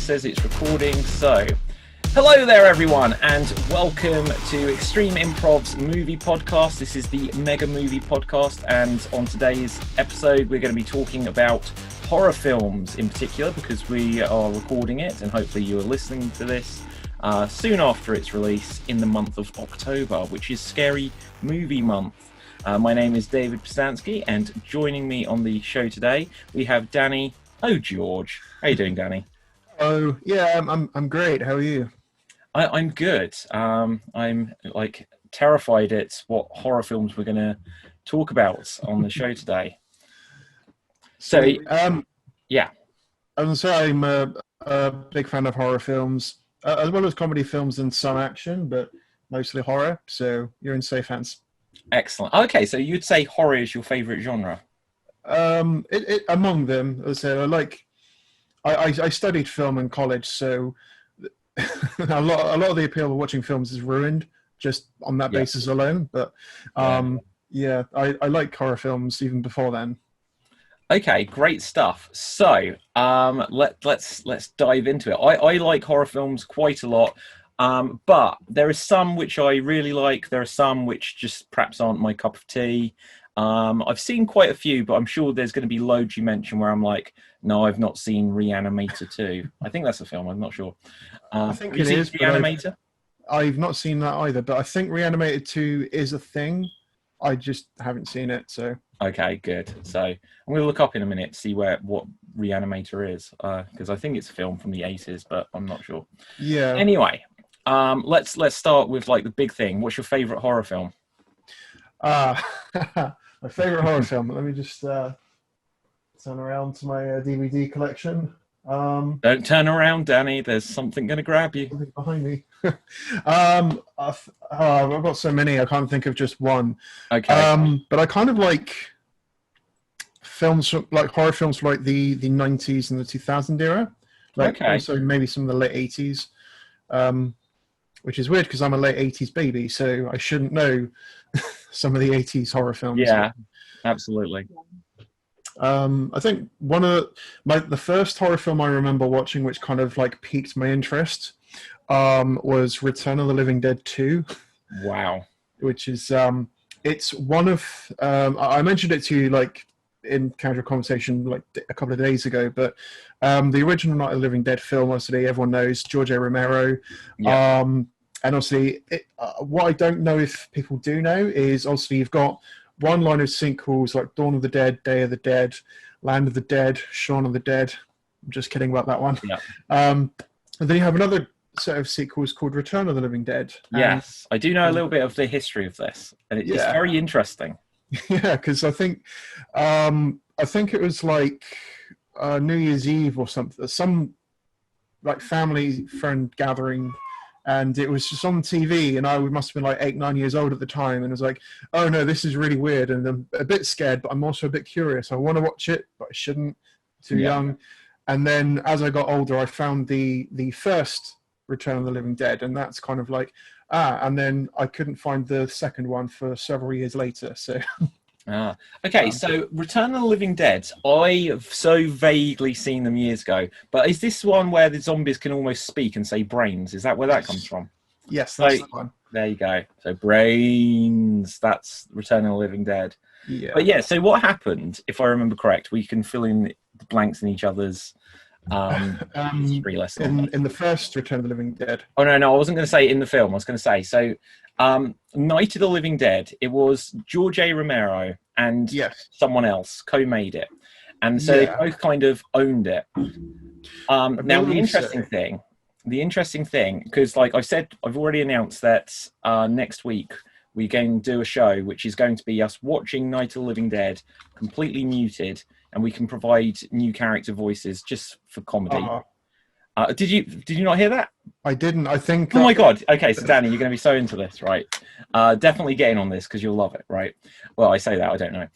says it's recording. So, hello there everyone, and welcome to Extreme Improv's movie podcast. This is the Mega Movie Podcast, and on today's episode we're going to be talking about horror films in particular, because we are recording it, and hopefully you are listening to this soon after its release in the month of October, which is Scary Movie Month. My name is David Pustansky, and joining me on the show today we have Danny. Oh, George. How you doing, Danny? Oh, yeah, I'm great. How are you? I'm good. I'm like terrified at what horror films we're going to talk about on the show today. So, yeah. I'm sorry, I'm a big fan of horror films, as well as comedy films and some action, but mostly horror. So you're in safe hands. Excellent. Okay, so you'd say horror is your favourite genre? Among them, as I said, I studied film in college, so a lot of the appeal of watching films is ruined just on that basis alone. But I like horror films even before then. Okay, great stuff. So let's dive into it. I like horror films quite a lot, but there are some which I really like. There are some which just perhaps aren't my cup of tea. I've seen quite a few, but I'm sure there's going to be loads you mention where I'm like, no, I've not seen Reanimator 2. I think that's a film. I'm not sure. I think it is Reanimator. I've not seen that either, but I think Reanimator 2 is a thing. I just haven't seen it, so. Okay, good. So I'm going to look up in a minute to see what Reanimator is, because I think it's a film from the 80s, but I'm not sure. Yeah. Anyway, let's start with like the big thing. What's your favourite horror film? My favourite horror film. Let me just turn around to my DVD collection. Don't turn around, Danny. There's something going to grab you. Behind me. I've got so many, I can't think of just one. Okay. But I kind of like films, like horror films from like the 90s and the 2000 era. Like also maybe some of the late 80s. Which is weird because I'm a late 80s baby, so I shouldn't know some of the 80s horror films. Yeah, absolutely. I think one of the first horror film I remember watching, which kind of like piqued my interest, was Return of the Living Dead 2. Wow. Which is it's one of I mentioned it to you like in casual conversation like a couple of days ago, but the original Night of the Living Dead film, obviously everyone knows George A. Romero. Yeah. And obviously, what I don't know if people do know is obviously you've got one line of sequels like Dawn of the Dead, Day of the Dead, Land of the Dead, Shaun of the Dead. I'm just kidding about that one. Yeah. And then you have another set of sequels called Return of the Living Dead. Yes, I do know a little bit of the history of this, and it's very interesting. Yeah, because I think it was like New Year's Eve or something, some like family friend gathering. And it was just on TV, and I must have been like 8-9 years old at the time, and I was like, oh no, this is really weird, and I'm a bit scared, but I'm also a bit curious. I want to watch it, but I shouldn't, too young. And then as I got older, I found the first Return of the Living Dead, and that's kind of like, and then I couldn't find the second one for several years later, so... Okay, so Return of the Living Dead, I've so vaguely seen them years ago, but is this one where the zombies can almost speak and say brains? Is that where that comes from? Yes, that's the one. There you go. So brains, that's Return of the Living Dead. Yeah. But yeah, so what happened, if I remember correct, we can fill in the blanks in each other's history lesson. In the first Return of the Living Dead. Oh, no, I wasn't going to say in the film. I was going to say, so... Night of the Living Dead, it was George A. Romero and someone else co-made it, and so they both kind of owned it. Now the interesting thing, because like I said, I've already announced that next week we're going to do a show which is going to be us watching Night of the Living Dead completely muted, and we can provide new character voices just for comedy. Did you not hear that? I didn't. I think. Oh my god. Okay, so Danny, you're going to be so into this, right? Definitely get in on this because you'll love it, right? Well, I say that, I don't know.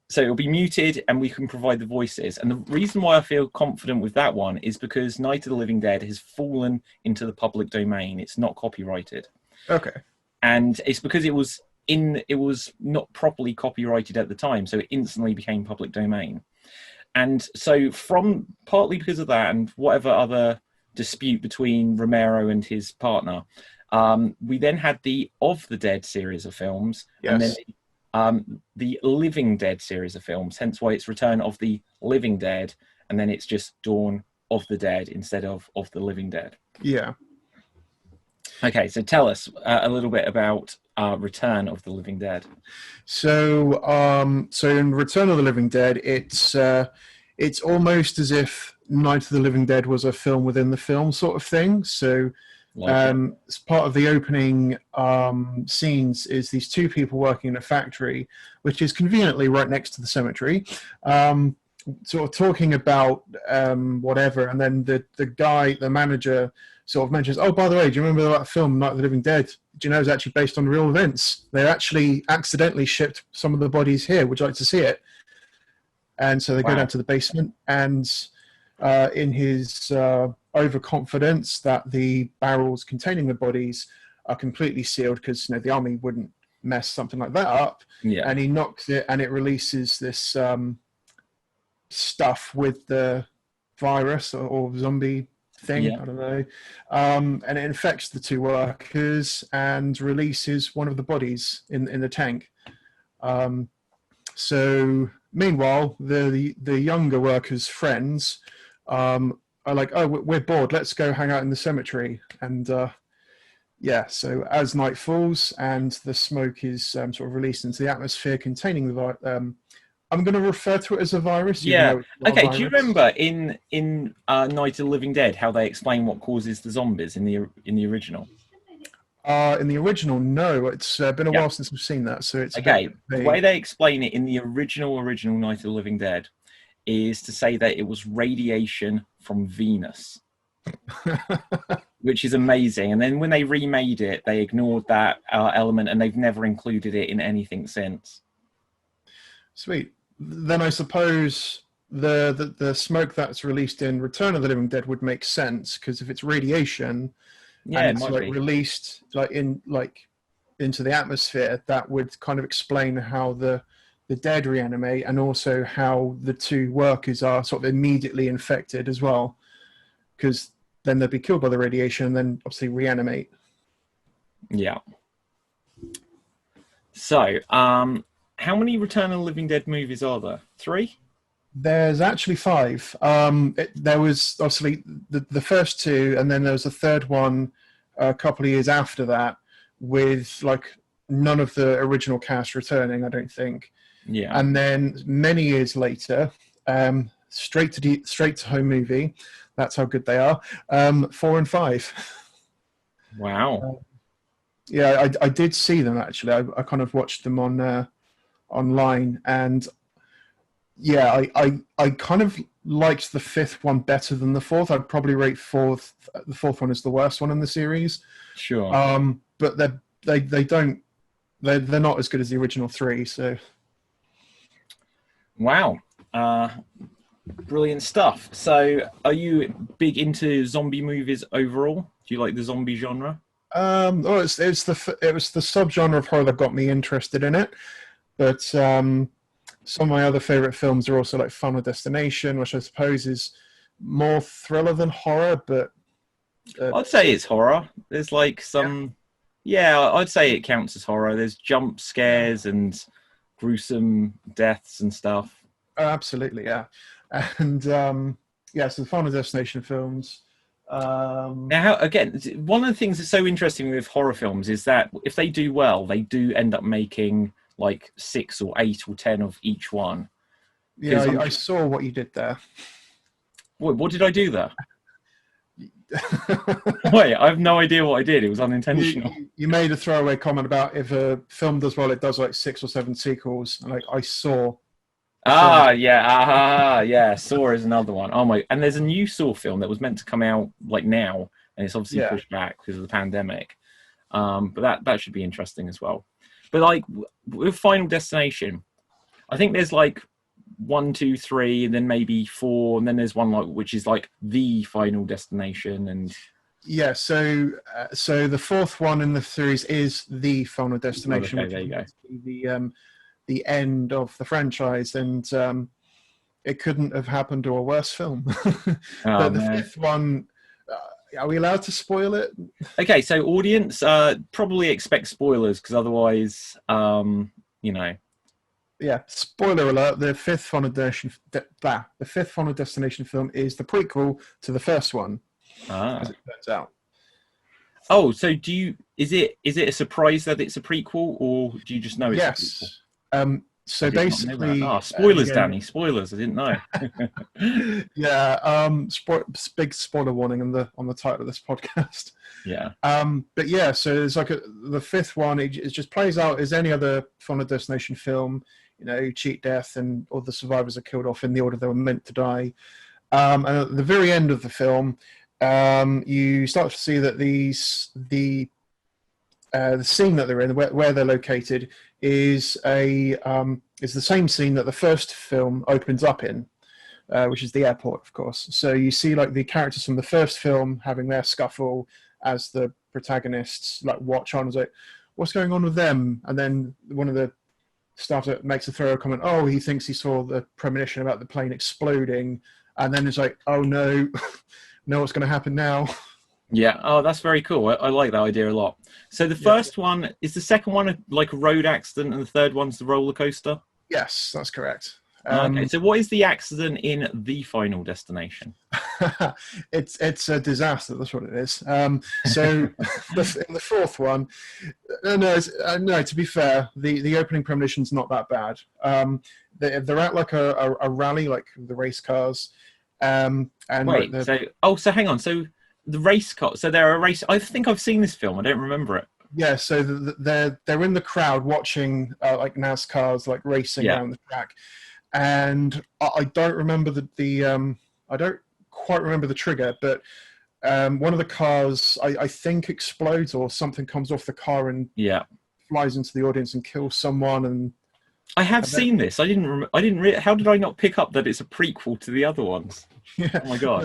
So it'll be muted, and we can provide the voices. And the reason why I feel confident with that one is because Night of the Living Dead has fallen into the public domain. It's not copyrighted. Okay. And it's because it was not properly copyrighted at the time, so it instantly became public domain. And so from partly because of that and whatever other dispute between Romero and his partner, we then had the Of the Dead series of films, and then the Living Dead series of films, hence why it's Return of the Living Dead, and then it's just Dawn of the Dead instead of the Living Dead. Yeah. Okay, so tell us a little bit about Return of the Living Dead. So in Return of the Living Dead, it's almost as if Night of the Living Dead was a film within the film sort of thing. So as part of the opening scenes is these two people working in a factory, which is conveniently right next to the cemetery, sort of talking about whatever, and then the manager sort of mentions, oh, by the way, do you remember that film Night of the Living Dead? Do you know it's actually based on real events? They actually accidentally shipped some of the bodies here. Would you like to see it? And so they go down to the basement, and in his overconfidence that the barrels containing the bodies are completely sealed because the army wouldn't mess something like that up. Yeah. And he knocks it, and it releases this stuff with the virus or zombie thing, I don't know, and it infects the two workers and releases one of the bodies in the tank. So meanwhile, the younger workers' friends are like, oh, we're bored, let's go hang out in the cemetery. And so as night falls and the smoke is sort of released into the atmosphere containing the virus, I'm going to refer to it as a virus. Yeah. Okay. Do you remember in Night of the Living Dead how they explain what causes the zombies in the original? In the original, no. It's been a while since we've seen that, so it's okay. The way they explain it in the original Night of the Living Dead is to say that it was radiation from Venus, which is amazing. And then when they remade it, they ignored that element, and they've never included it in anything since. Sweet. Then I suppose the smoke that's released in Return of the Living Dead would make sense, because if it's radiation and it's released into the atmosphere, that would kind of explain how the dead reanimate, and also how the two workers are sort of immediately infected as well, because then they'd be killed by the radiation and then obviously reanimate. Yeah. So, how many Return of the Living Dead movies are there? 3? There's actually 5. There was obviously the first 2, and then there was a third one a couple of years after that, with none of the original cast returning, I don't think. Yeah. And then many years later, straight to home movie. That's how good they are. 4 and 5. Wow. Yeah, I did see them actually. I kind of watched them on online, and yeah, I kind of liked the 5th one better than the 4th. I'd probably rate the 4th one as the worst one in the series. Sure. But they're not as good as the original 3. So. Wow. Brilliant stuff. So, are you big into zombie movies overall? Do you like the zombie genre? It was the subgenre of horror that got me interested in it. But some of my other favorite films are also like Final Destination, which I suppose is more thriller than horror. But I'd say it's horror. There's like some, I'd say it counts as horror. There's jump scares and gruesome deaths and stuff. Oh, absolutely, yeah. And so the Final Destination films. Now, again, one of the things that's so interesting with horror films is that if they do well, they do end up making like 6 or 8 or 10 of each one. Yeah, I saw what you did there. What did I do there? Wait, I have no idea what I did. It was unintentional. You made a throwaway comment about if a film does well, it does like 6 or 7 sequels. And I saw. Yeah. Saw is another one. Oh my! And there's a new Saw film that was meant to come out like now, and it's obviously pushed back because of the pandemic. But that should be interesting as well. But like with Final Destination, I think there's like 1, 2, 3, and then maybe 4, and then there's one which is like the Final Destination. And yeah, so the 4th one in the series is the Final Destination. Okay, there you go. The end of the franchise, and it couldn't have happened to a worse film. Oh, The fifth one, are we allowed to spoil it? Okay, so audience, probably expect spoilers because otherwise, you know. Yeah, spoiler alert: the fifth Final Destination film is the prequel to the first one, as it turns out. Oh, so is it a surprise that it's a prequel, or do you just know it's a prequel? So basically, spoilers, Danny. Spoilers. I didn't know. Yeah, big spoiler warning on the title of this podcast. Yeah. But yeah, so it's like the fifth one. It just plays out as any other Final Destination film. You know, cheat death, and all the survivors are killed off in the order they were meant to die. And at the very end of the film, you start to see that the scene that they're in, where they're located, is the same scene that the first film opens up in, which is the airport, of course. So you see like the characters from the first film having their scuffle as the protagonists like watch on and like, what's going on with them? And then one of the staff that makes a thorough comment, oh, he thinks he saw the premonition about the plane exploding, and then it's like, oh no, know what's going to happen now. Yeah. Oh, that's very cool. I like that idea a lot. So the first one is the second one like a road accident, and the third one's the roller coaster. Yes, that's correct. Okay. So what is the accident in the Final Destination? It's a disaster. That's what it is. So in the fourth one, no. To be fair, the opening premonition's not that bad. They're at like a rally, like the race cars. And wait. So hang on. So the race car. So they're a race. I think I've seen this film. I don't remember it. Yeah. So they're in the crowd watching like NASCARs like racing around the track. And I don't remember I don't quite remember the trigger, but one of the cars I think explodes or something comes off the car and flies into the audience and kills someone. And I have seen this. I didn't. How did I not pick up that it's a prequel to the other ones? Yeah. Oh my god.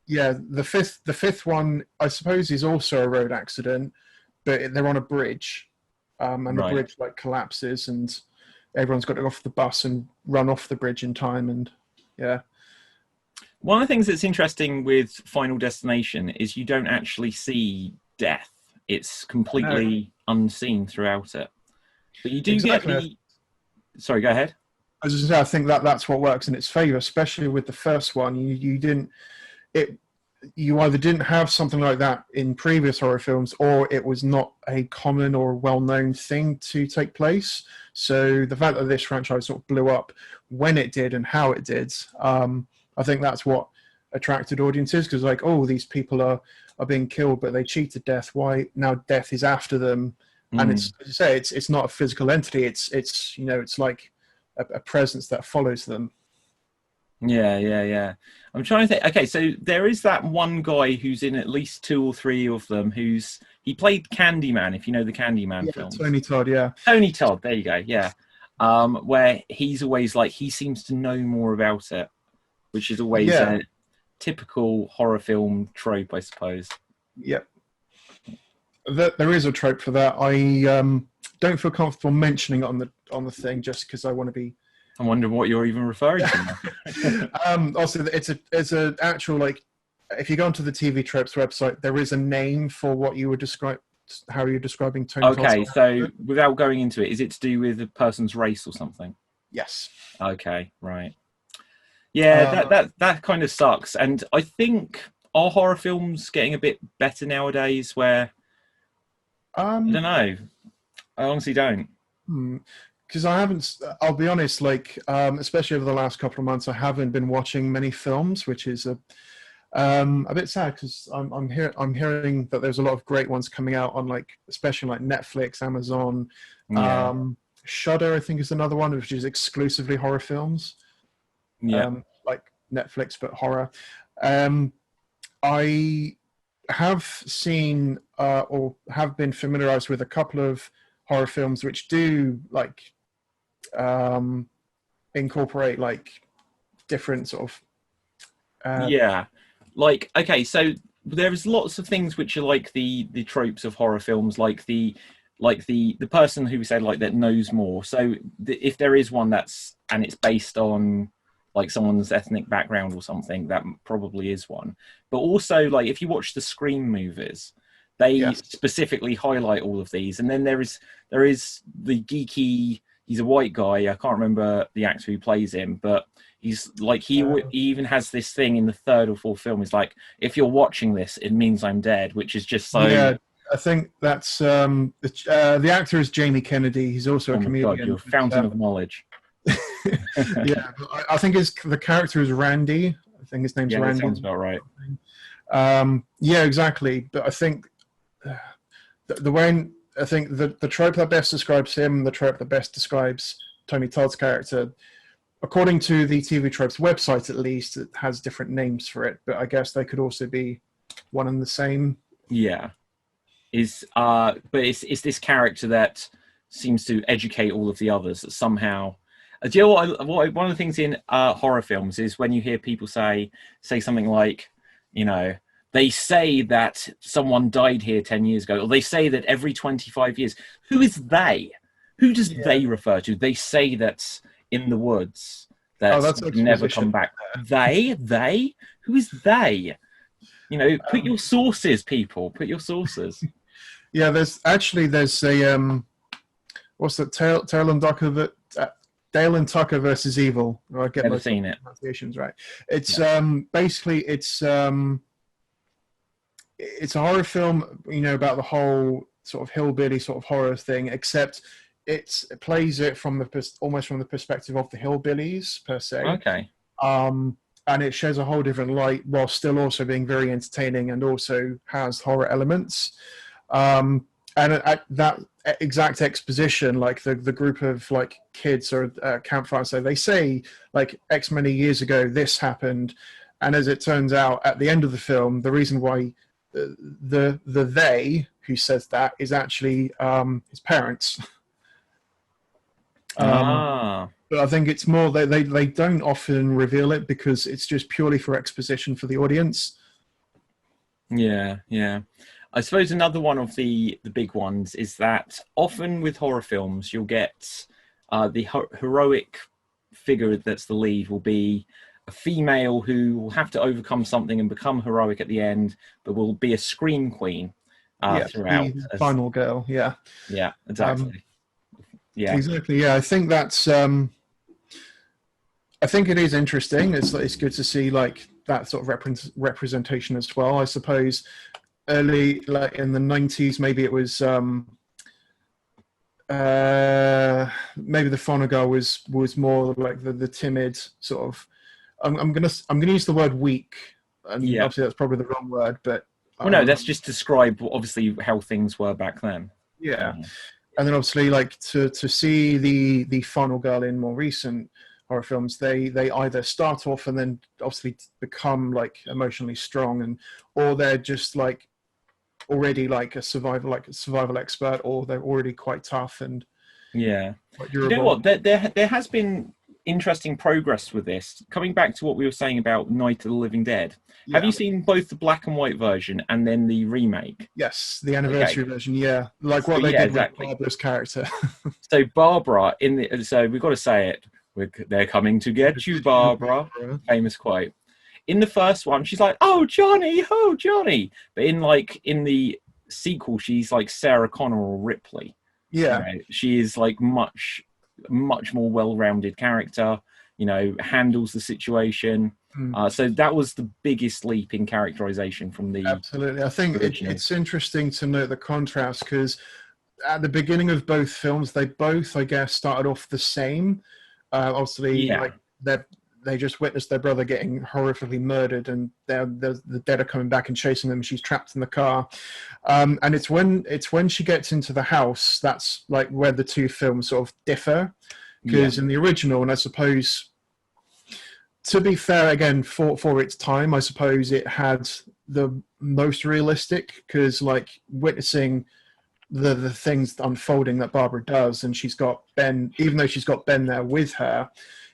The fifth one I suppose is also a road accident, but they're on a bridge, and the bridge like collapses and everyone's got to go off the bus and run off the bridge in time. And one of the things that's interesting with Final Destination is you don't actually see death. It's completely unseen throughout it. But you do get the... Sorry, go ahead. I was just saying, I think that's what works in its favor, especially with the first one. You either didn't have something like that in previous horror films, or it was not a common or well-known thing to take place. So the fact that this franchise sort of blew up when it did and how it did, I think that's what attracted audiences, because like, oh, these people are being killed, but they cheated death. Why now death is after them? And it's, as you say, it's not a physical entity. It's you know, it's like a presence that follows them. Yeah. I'm trying to think. Okay, so there is that one guy who's in at least 2 or 3 of them. He played Candyman, if you know the Candyman films. Tony Todd, yeah. Tony Todd, there you go, yeah. Where he's always like, he seems to know more about it, which is always a typical horror film trope, I suppose. Yep. There is a trope for that. I don't feel comfortable mentioning it on the thing just because I want to be... I'm wondering what you're even referring to. Also, it's a actual, like, if you go onto the TV Tropes website, there is a name for what you would describe, how you're describing Tony. Okay, so without going into it, is it to do with a person's race or something? Yes. Okay, right. Yeah, that kind of sucks. And I think are horror films getting a bit better nowadays where, I don't know. I honestly don't. Because I haven't, I'll be honest, like, especially over the last couple of months, I haven't been watching many films, which is a bit sad because I'm hearing that there's a lot of great ones coming out on, like, especially like Netflix, Amazon, Shudder, I think is another one, which is exclusively horror films. Yeah. Like Netflix, but horror. I have seen or have been familiarized with a couple of horror films which do like incorporate like different sort of like, okay, so there's lots of things which are like the tropes of horror films, like the person who said like that knows more. So if there is one and it's based on like someone's ethnic background or something, that probably is one. But also, like, if you watch the Scream movies, they specifically highlight all of these. And then there is the geeky, he's a white guy, I can't remember the actor who plays him, but he's like, he even has this thing in the third or fourth film. He's like, if you're watching this, it means I'm dead, which is just so... Yeah, I think that's... the actor is Jamie Kennedy. He's also a comedian. God, you're a fountain of knowledge. Yeah, I think the character is Randy. I think his name's Randy. That sounds about right. Yeah, exactly. But I think the trope that best describes him, the trope that best describes Tony Todd's character, according to the TV Tropes website at least, it has different names for it. But I guess they could also be one and the same. Yeah, but it's this character that seems to educate all of the others that somehow. Do you know what? One of the things in horror films is when you hear people say something like, you know, they say that someone died here 10 years ago, or they say that every 25 years. Who is they? Who does they refer to? They say that in the woods that never come back. They? Who is they? You know, put your sources, people. Put your sources. Yeah, there's a what's that? Tail and Tucker. Dale and Tucker versus Evil. I get Never seen it. Pronunciations right. It's basically it's a horror film, you know, about the whole sort of hillbilly sort of horror thing, except it plays it from almost from the perspective of the hillbillies per se. Okay. And it shows a whole different light while still also being very entertaining and also has horror elements. And at that exact exposition, like the group of like kids or campfire, so they say like X many years ago this happened, and as it turns out at the end of the film, the reason why the they who says that is actually his parents. But I think it's more they don't often reveal it because it's just purely for exposition for the audience. Yeah. I suppose another one of the big ones is that often with horror films, you'll get the heroic figure that's the lead will be a female who will have to overcome something and become heroic at the end, but will be a scream queen throughout. The final girl, yeah. Yeah, exactly. Exactly, yeah. I think that's... I think it is interesting. It's good to see like that sort of representation as well. I suppose... early, like in the 90s, maybe it was maybe the final girl was more like the timid sort of. I'm gonna use the word weak, and obviously that's probably the wrong word, but well, no, that's just describe obviously how things were back then. Yeah, and then obviously like to see the final girl in more recent horror films, they either start off and then obviously become like emotionally strong, or they're just like already like a survival expert, or they're already quite tough and you know what, there has been interesting progress with this. Coming back to what we were saying about Night of the Living Dead, have you seen both the black and white version and then the remake? Yes, the anniversary version. Like what they did with Barbara's character. So Barbara so we've got to say it, they're coming to get you, Barbara. Famous quote. In the first one, she's like, "Oh Johnny, oh Johnny," but in the sequel, she's like Sarah Connor or Ripley. Yeah, you know, she is like much more well-rounded character. You know, handles the situation. So that was the biggest leap in characterization from the. Absolutely, I think it's interesting to note the contrast because at the beginning of both films, they both, I guess, started off the same. Obviously, like they just witnessed their brother getting horrifically murdered, and the dead are coming back and chasing them. She's trapped in the car, and it's when she gets into the house that's like where the two films sort of differ. Because in the original, and I suppose, to be fair, again for its time, I suppose it had the most realistic. Because like witnessing the things unfolding that Barbara does, and she's got Ben, even though she's got Ben there with her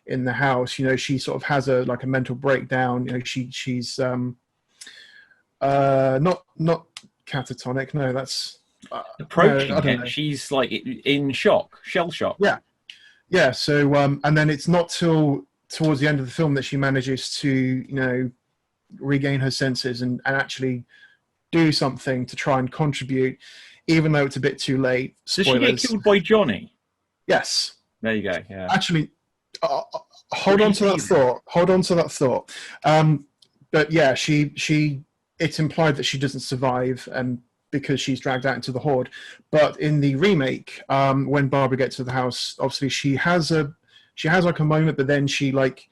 in the house, you know, she sort of has a mental breakdown. You know, she's not catatonic. No, that's approaching it. She's like in shock, shell shock. Yeah. So and then it's not till towards the end of the film that she manages to, regain her senses and actually do something to try and contribute, even though it's a bit too late. Spoilers. Does she get killed by Johnny? Yes. There you go. Yeah. Actually, hold on to that thought. Hold on to that thought. But yeah, it's implied that she doesn't survive, and because she's dragged out into the horde. But in the remake, when Barbara gets to the house, obviously she has like a moment, but then she like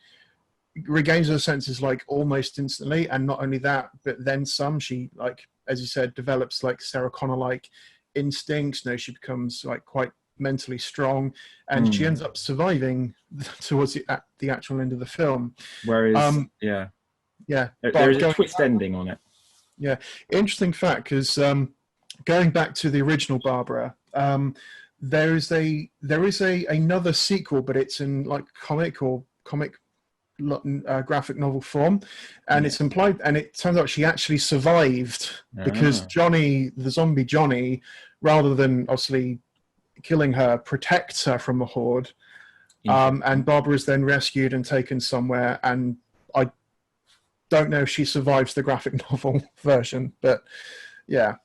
regains her senses like almost instantly, and not only that, but then some. She, like as you said, develops like Sarah Connor like instincts. She becomes like quite mentally strong, and she ends up surviving towards the actual end of the film. Whereas, there is a twist ending on it. Yeah, interesting fact, because going back to the original Barbara, there is another sequel, but it's in like comic graphic novel form, and it's implied, and it turns out she actually survived because Johnny, the zombie Johnny, rather than obviously killing her, protects her from the horde, and Barbara is then rescued and taken somewhere, and I don't know if she survives the graphic novel version, but yeah.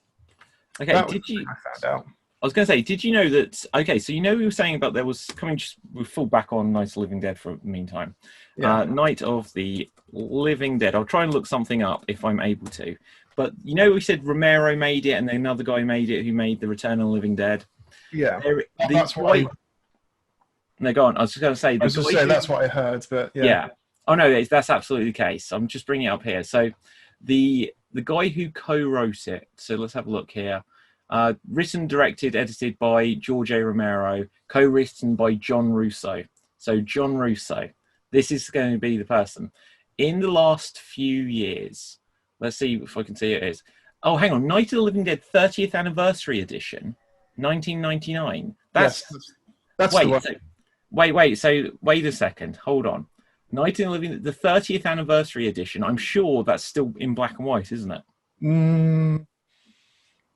Okay, I found out. I was going to say, did you know that? Okay, so we were saying about there was coming. We'll fall back on Night of the Living Dead for the meantime. Yeah. Night of the Living Dead. I'll try and look something up if I'm able to. But we said Romero made it, and then another guy made it who made the Return of the Living Dead. Yeah, that's why. No, go on. I was just going to say. That's what I heard, but yeah. Oh no, that's absolutely the case. I'm just bringing it up here. So, the guy who co-wrote it. So let's have a look here. Written, directed, edited by George A. Romero. Co-written by John Russo. So John Russo. This is going to be the person. In the last few years, let's see if I can see it is. Oh, hang on. Night of the Living Dead 30th Anniversary Edition, 1999. That's wait. So wait a second. Hold on. Night of the Living Dead, the 30th Anniversary Edition. I'm sure that's still in black and white, isn't it?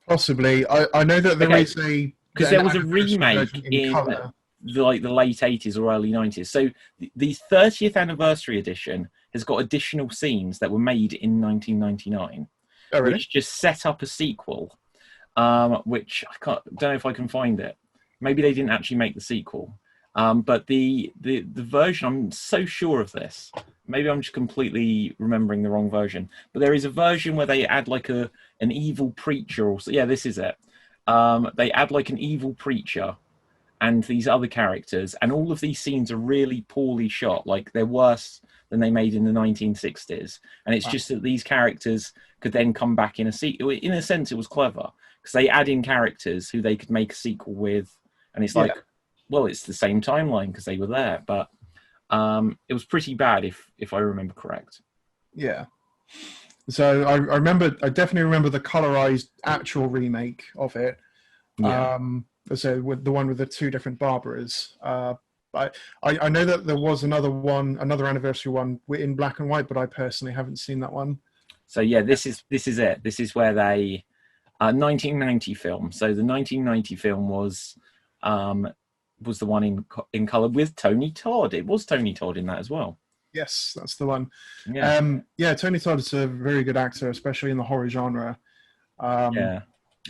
Possibly. I know that there is a... Because there was a remake in the late 80s or early 90s. So the 30th Anniversary Edition has got additional scenes that were made in 1999, which just set up a sequel, which don't know if I can find it. Maybe they didn't actually make the sequel. But the version, I'm so sure of this. Maybe I'm just completely remembering the wrong version. But there is a version where they add like an evil preacher. Or this is it. They add like an evil preacher and these other characters, and all of these scenes are really poorly shot. Like they're worse than they made in the 1960s. And it's just that these characters could then come back in a sequel. In a sense, it was clever because they add in characters who they could make a sequel with, and it's like. Well, it's the same timeline because they were there, but it was pretty bad if I remember correct. Yeah. So I definitely remember the colorized actual remake of it. Yeah. So with the one with the two different Barbaras. I know that there was another anniversary one in black and white, but I personally haven't seen that one. So yeah, this is it. This is where they 1990 film. So the 1990 film was the one in color with Tony Todd. It was Tony Todd in that as well. Yes, that's the one. Yeah, Tony Todd is a very good actor, especially in the horror genre. As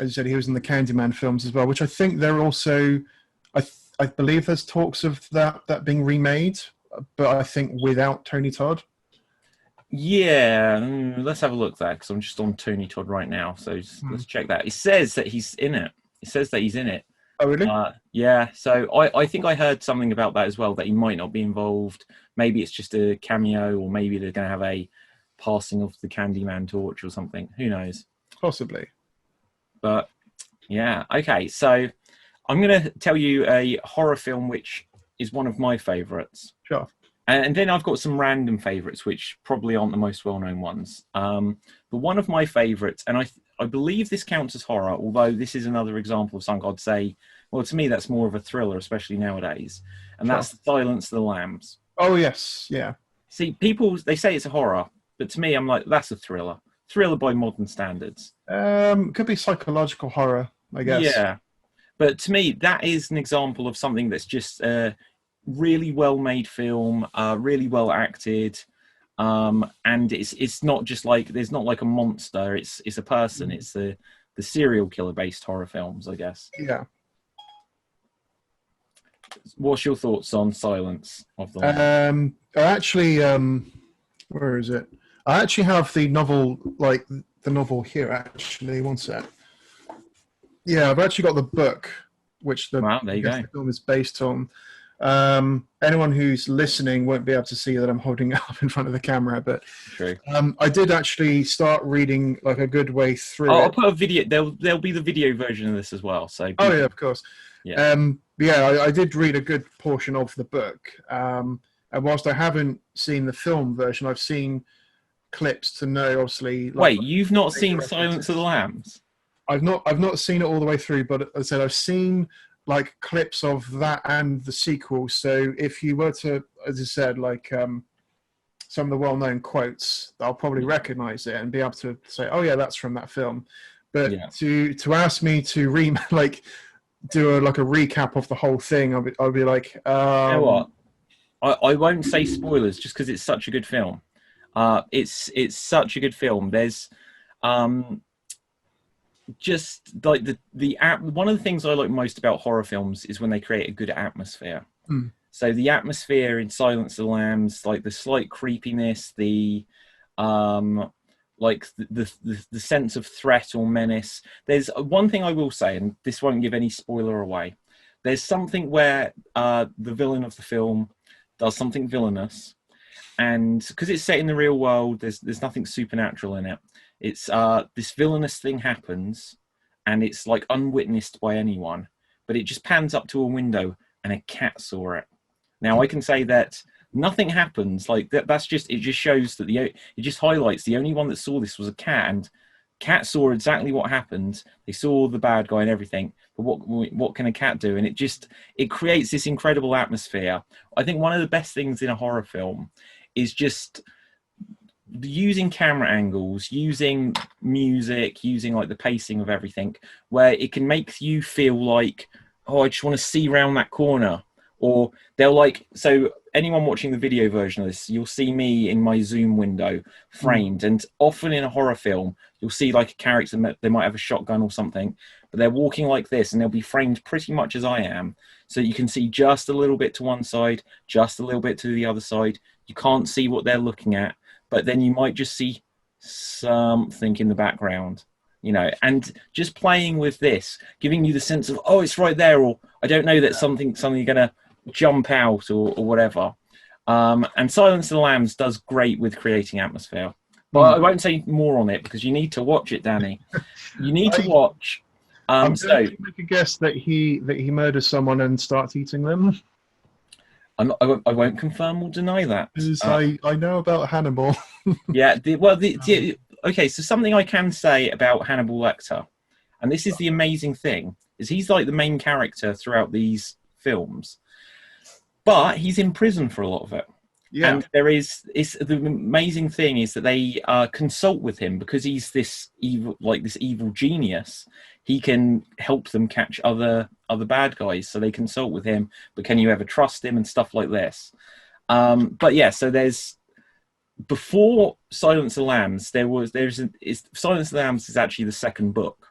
you said, he was in the Candyman films as well, which I think they're also. I believe there's talks of that being remade, but I think without Tony Todd. Yeah, let's have a look there because I'm just on Tony Todd right now. So let's check that. It says that he's in it. It says that he's in it. Oh, really? Yeah, so I think I heard something about that as well, that he might not be involved. Maybe it's just a cameo, or maybe they're going to have a passing of the Candyman torch or something. Who knows? Possibly. But, yeah. Okay, so I'm going to tell you a horror film which is one of my favourites. Sure. And then I've got some random favourites, which probably aren't the most well-known ones. But one of my favourites, and I believe this counts as horror, although this is another example of something I'd say, well, to me, that's more of a thriller, especially nowadays. And that's The Silence of the Lambs. Oh, yes. Yeah. See, people, they say it's a horror, but to me, I'm like, that's a thriller. Thriller by modern standards. Could be psychological horror, I guess. Yeah. But to me, that is an example of something that's just really well made film, really well acted, and it's not just like there's not like a monster. It's a person. It's the serial killer based horror films, I guess. Yeah. What's your thoughts on Silence of the Lambs? I actually, where is it? I actually have the novel, like the novel here. Actually, one sec. Yeah, I've actually got the book, which the film is based on. Anyone who's listening won't be able to see that I'm holding it up in front of the camera, but I did actually start reading like a good way through. I'll put a video. There'll be the video version of this as well. So yeah, of course. Yeah. I did read a good portion of the book, and whilst I haven't seen the film version, I've seen clips to know. Obviously, wait, you've not seen Silence of the Lambs? I've not seen it all the way through, but as I said, I've seen like clips of that and the sequel. So if you were to, as I said, like some of the well-known quotes, I'll probably recognize it and be able to say, "Oh yeah, that's from that film." But to ask me to do a recap of the whole thing, I'll be like, you know what? I won't say spoilers just because it's such a good film. It's such a good film. There's just like one of the things I like most about horror films is when they create a good atmosphere. So the atmosphere in Silence of the Lambs, like the slight creepiness, the sense of threat or menace. There's one thing I will say, and this won't give any spoiler away. There's something where the villain of the film does something villainous, and because it's set in the real world, there's nothing supernatural in it. It's this villainous thing happens, and it's like unwitnessed by anyone, but it just pans up to a window and a cat saw it. Now I can say that nothing happens like that. It just shows that it just highlights the only one that saw this was a cat, and cat saw exactly what happened. They saw the bad guy and everything, but what can a cat do? And it creates this incredible atmosphere. I think one of the best things in a horror film is just using camera angles, using music, using like the pacing of everything, where it can make you feel like, oh, I just want to see round that corner. Or so anyone watching the video version of this, you'll see me in my Zoom window framed. And often in a horror film, you'll see like a character, they might have a shotgun or something, but they're walking like this and they'll be framed pretty much as I am. So you can see just a little bit to one side, just a little bit to the other side. You can't see what they're looking at, but then you might just see something in the background, and just playing with this, giving you the sense of, oh, it's right there, or I don't know that something going to jump out or whatever. And Silence of the Lambs does great with creating atmosphere. But I won't say more on it because you need to watch it, Danny. You need to watch. I'm going to make a guess that he murders someone and starts eating them. I won't confirm or deny that. I know about Hannibal. Okay, so something I can say about Hannibal Lecter, and this is the amazing thing, is he's like the main character throughout these films, but he's in prison for a lot of it. Yeah. And the amazing thing is that they consult with him because he's this evil genius. He can help them catch other bad guys, so they consult with him. But can you ever trust him and stuff like this? But yeah, so before Silence of the Lambs, Silence of the Lambs is actually the second book.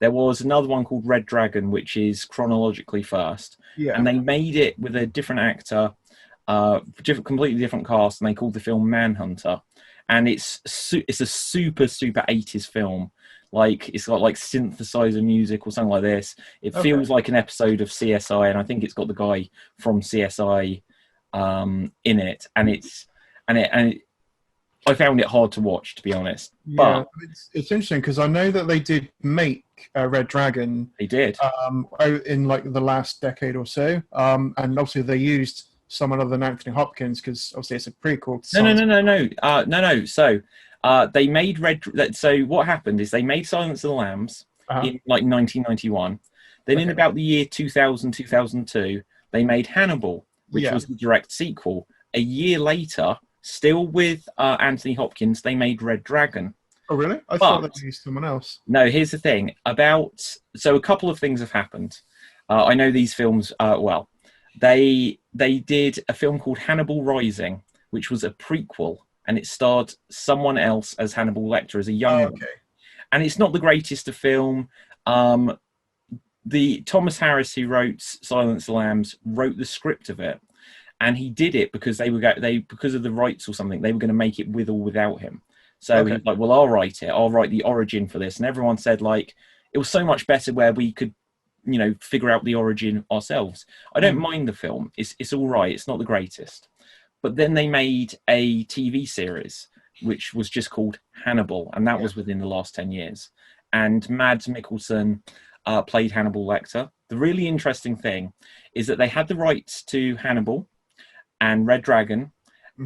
There was another one called Red Dragon, which is chronologically first, and they made it with a different actor. Completely different cast, and they called the film Manhunter, and it's a super 80s film. Like it's got like synthesizer music or something like this. It feels like an episode of CSI, and I think it's got the guy from CSI in it, and I found it hard to watch, to be honest. Yeah, but it's interesting because I know that they did make Red Dragon. They did in like the last decade or so, and obviously they used someone other than Anthony Hopkins because obviously it's a prequel. No. So they made So what happened is they made Silence of the Lambs in like 1991. Then in about the year 2000, 2002, they made Hannibal, which was the direct sequel. A year later, still with Anthony Hopkins, they made Red Dragon. Oh, really? I thought they used someone else. No, here's the thing. So a couple of things have happened. I know these films well. They did a film called Hannibal Rising, which was a prequel, and it starred someone else as Hannibal Lecter as a young one. And it's not the greatest of film. The Thomas Harris, who wrote Silence of the Lambs, wrote the script of it, and he did it because because of the rights or something, they were going to make it with or without him. So he's like, well, I'll write it. I'll write the origin for this. And everyone said, like, it was so much better where we could, you know, figure out the origin ourselves. I don't mind the film. It's all right. It's not the greatest. But then they made a TV series, which was just called Hannibal. And that was within the last 10 years. And Mads Mikkelsen played Hannibal Lecter. The really interesting thing is that they had the rights to Hannibal and Red Dragon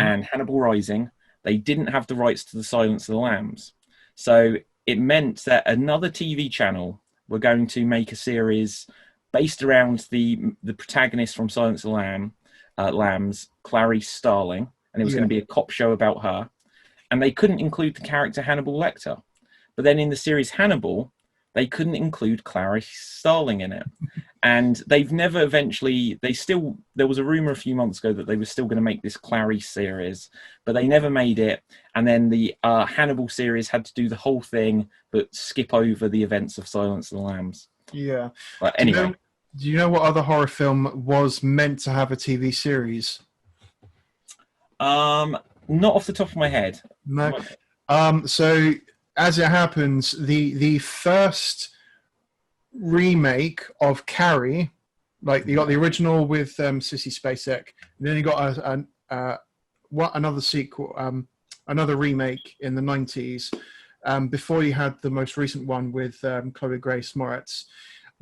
and Hannibal Rising. They didn't have the rights to the Silence of the Lambs. So it meant that another TV channel were going to make a series based around the protagonist from Silence of the Lambs, Clarice Starling, and it was going to be a cop show about her. And they couldn't include the character Hannibal Lecter. But then in the series Hannibal, they couldn't include Clarice Starling in it. And they've never there was a rumor a few months ago that they were still going to make this Clarice series, but they never made it. And then the Hannibal series had to do the whole thing, but skip over the events of Silence of the Lambs. Yeah. But anyway. Do you know what other horror film was meant to have a TV series? Not off the top of my head. No. So as it happens, the first remake of Carrie, like you got the original with Sissy Spacek, and then you got another sequel, another remake in the 90s, before you had the most recent one with Chloe Grace Moretz.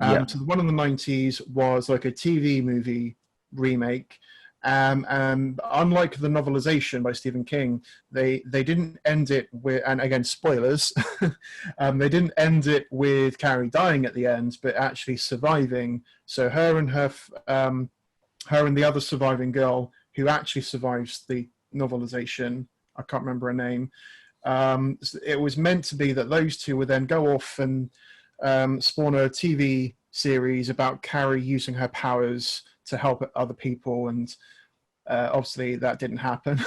So the one in the 90s was like a TV movie remake. And unlike the novelization by Stephen King, they didn't end it with, and again, spoilers, they didn't end it with Carrie dying at the end, but actually surviving. So her and the other surviving girl who actually survives the novelization, I can't remember her name. It was meant to be that those two would then go off and spawn a TV series about Carrie using her powers to help other people, and obviously that didn't happen.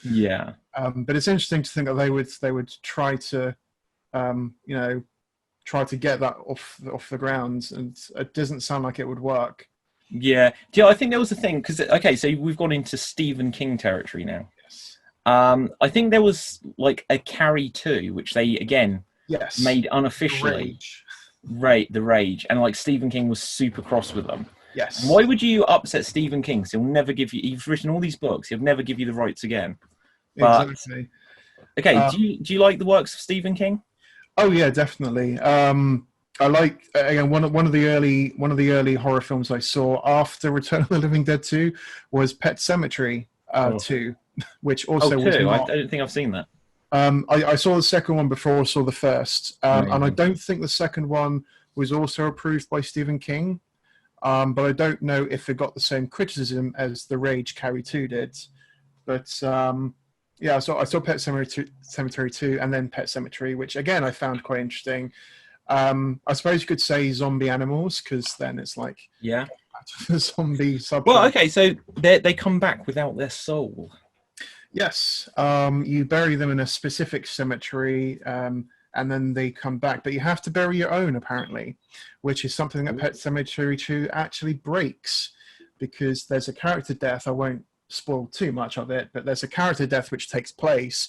But it's interesting to think that they would try to try to get that off the ground, and it doesn't sound like it would work. I think there was a thing because so we've gone into Stephen King territory now. I think there was like a Carrie 2, which they again made unofficially. The Rage, and like Stephen King was super cross with them. Why would you upset Stephen King? So he'll never give you. He's written all these books. He'll never give you the rights again. But, exactly. Okay. Do you like the works of Stephen King? Oh yeah, definitely. I like again one of the early horror films I saw after Return of the Living Dead 2 was Pet Cemetery 2, which also was not, I don't think I've seen that. I saw the second one before I saw the first, and I don't think the second one was also approved by Stephen King, but I don't know if it got the same criticism as The Rage Carrie 2 did. But I saw Pet Cemetery 2 and then Pet Cemetery, which again I found quite interesting. I suppose you could say zombie animals, because then it's like the zombie subplot. Well, okay, so they come back without their soul. Yes, you bury them in a specific cemetery, and then they come back. But you have to bury your own, apparently, which is something that Pet Cemetery 2 actually breaks, because there's a character death. I won't spoil too much of it, but there's a character death which takes place,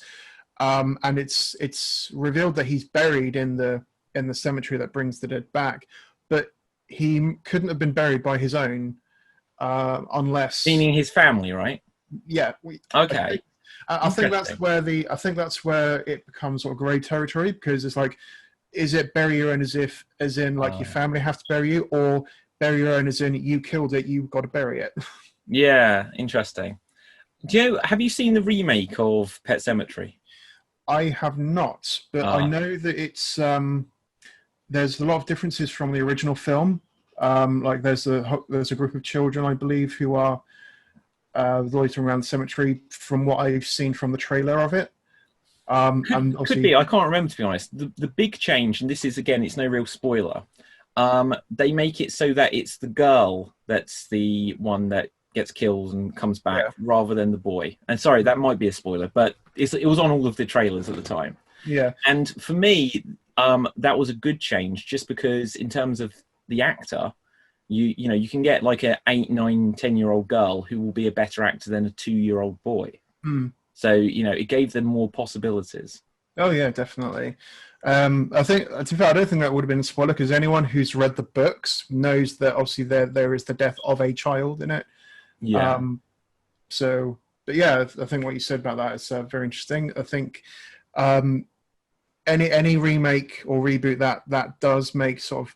and it's revealed that he's buried in the cemetery that brings the dead back, but he couldn't have been buried by his own, unless meaning his family, right? Yeah. Okay. I think that's where it becomes sort of grey territory, because it's like, is it bury your own as in like your family have to bury you, or bury your own as in you killed it, you've got to bury it? Yeah, interesting. Have you seen the remake of Pet Cemetery? I have not, but I know that it's there's a lot of differences from the original film. Like there's a group of children, I believe, who are loitering around the cemetery, from what I've seen from the trailer of it. Could be. I can't remember, to be honest. The big change, and this is, again, it's no real spoiler. they make it so that it's the girl that's the one that gets killed and comes back rather than the boy. And sorry, that might be a spoiler, but it was on all of the trailers at the time. Yeah. And for me, that was a good change, just because in terms of the actor, you know, you can get like a 8, 9, 10-year-old girl who will be a better actor than a 2-year-old boy. So, you know, it gave them more possibilities. Oh yeah, definitely. I think, to be fair, I don't think that would have been a spoiler, because anyone who's read the books knows that obviously there is the death of a child in it. Yeah. So, but yeah, I think what you said about that is very interesting. I think any remake or reboot that does make sort of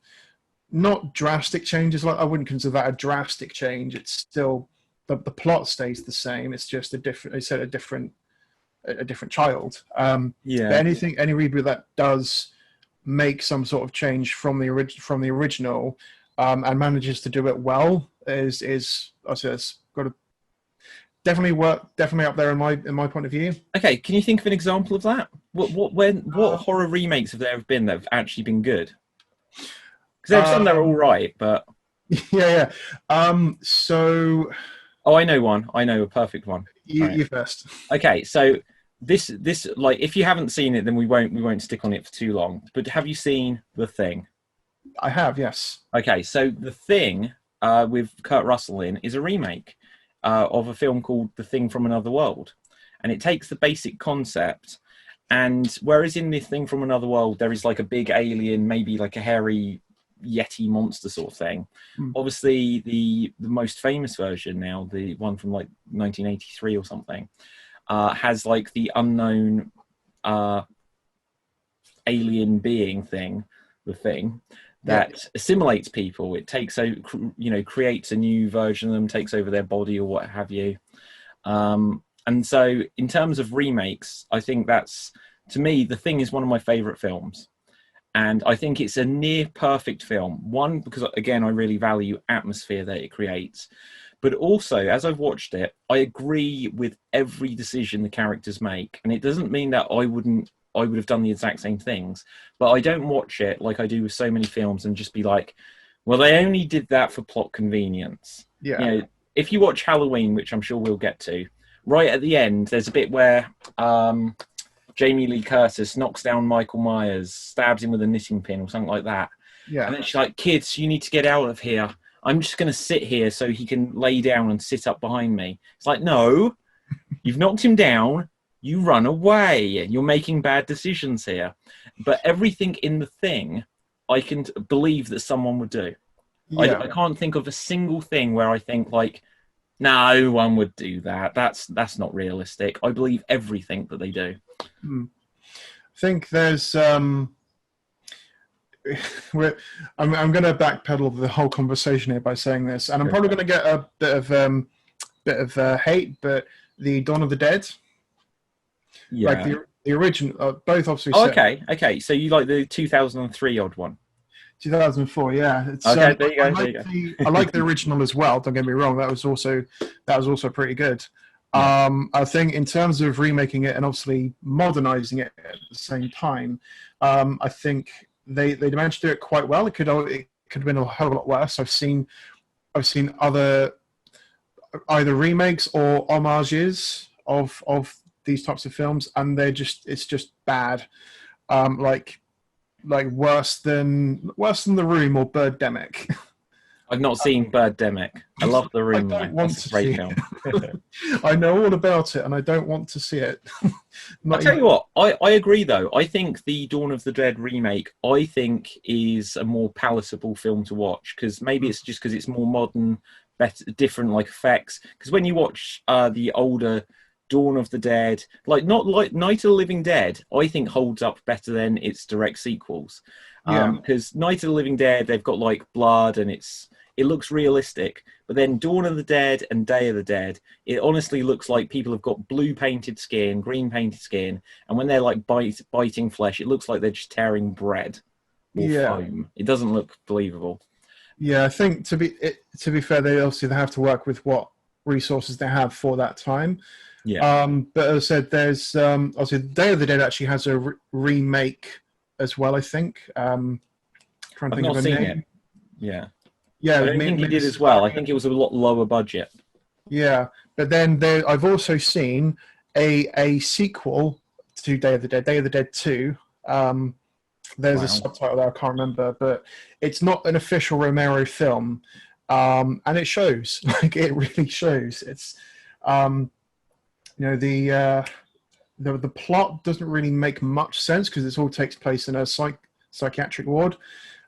not drastic changes. Like, I wouldn't consider that a drastic change. It's still the plot stays the same. It's just a different child. But any reboot that does make some sort of change from the original and manages to do it well is got to definitely up there in my point of view. Okay, can you think of an example of that? What horror remakes have there been that have actually been good? Because there's some that are all right, but yeah. So, I know one. I know a perfect one. You first. Okay, so this like, if you haven't seen it, then we won't stick on it for too long. But have you seen The Thing? I have, yes. Okay, so The Thing with Kurt Russell in is a remake of a film called The Thing from Another World, and it takes the basic concept. And whereas in The Thing from Another World there is like a big alien, maybe like a hairy Yeti monster sort of thing. Obviously, the most famous version now, the one from like 1983 or something, has like the unknown alien being thing, the Thing, that assimilates people. It takes creates a new version of them, takes over their body or what have you. And so in terms of remakes, I think that's, to me, The Thing is one of my favorite films. And I think it's a near perfect film. One, because again, I really value atmosphere that it creates. But also, as I've watched it, I agree with every decision the characters make. And it doesn't mean that I would have done the exact same things. But I don't watch it like I do with so many films and just be like, well, they only did that for plot convenience. Yeah. You know, if you watch Halloween, which I'm sure we'll get to, right at the end, there's a bit where Jamie Lee Curtis knocks down Michael Myers, stabs him with a knitting pin or something like that. Yeah. And then she's like, kids, you need to get out of here. I'm just going to sit here so he can lay down and sit up behind me. It's like, no, you've knocked him down. You run away. You're making bad decisions here. But everything in The Thing, I can believe that someone would do. Yeah. I can't think of a single thing where I think like, no one would do that. That's not realistic. I believe everything that they do. I think there's I'm going to backpedal the whole conversation here by saying this, and I'm probably going to get a bit of hate, but the Dawn of the Dead, like the original, both obviously. Okay. So you like the 2003 odd one? 2004, yeah. It's, okay, there you go. I like the original as well. Don't get me wrong; that was also pretty good. Yeah. I think in terms of remaking it and obviously modernizing it at the same time, I think they managed to do it quite well. It could have been a hell of a lot worse. I've seen other either remakes or homages of these types of films, and it's just bad. Like worse than The Room or Birdemic. I've not seen Birdemic. I love The Room. That's a great film. I know all about it, and I don't want to see it. I'll tell you what, I agree though. I think the Dawn of the Dead remake, I think, is a more palatable film to watch, because maybe it's just because it's more modern, better, different like effects. Because when you watch the older Dawn of the Dead, like not like Night of the Living Dead, I think holds up better than its direct sequels. Because Night of the Living Dead, they've got like blood and it looks realistic, but then Dawn of the Dead and Day of the Dead, it honestly looks like people have got blue painted skin, green painted skin, and when they're like biting flesh, it looks like they're just tearing bread or foam. It doesn't look believable. Yeah, I think to be fair, they have to work with what resources they have for that time. Yeah. But as I said, there's obviously Day of the Dead actually has a remake as well, I think. I've not seen it. Yeah. Yeah, I don't think he did as well. I think it was a lot lower budget. Yeah, but then I've also seen a sequel to Day of the Dead 2. There's a subtitle that I can't remember, but it's not an official Romero film, and it shows. Like, it really shows. It's you know, the plot doesn't really make much sense because it all takes place in a psychiatric ward,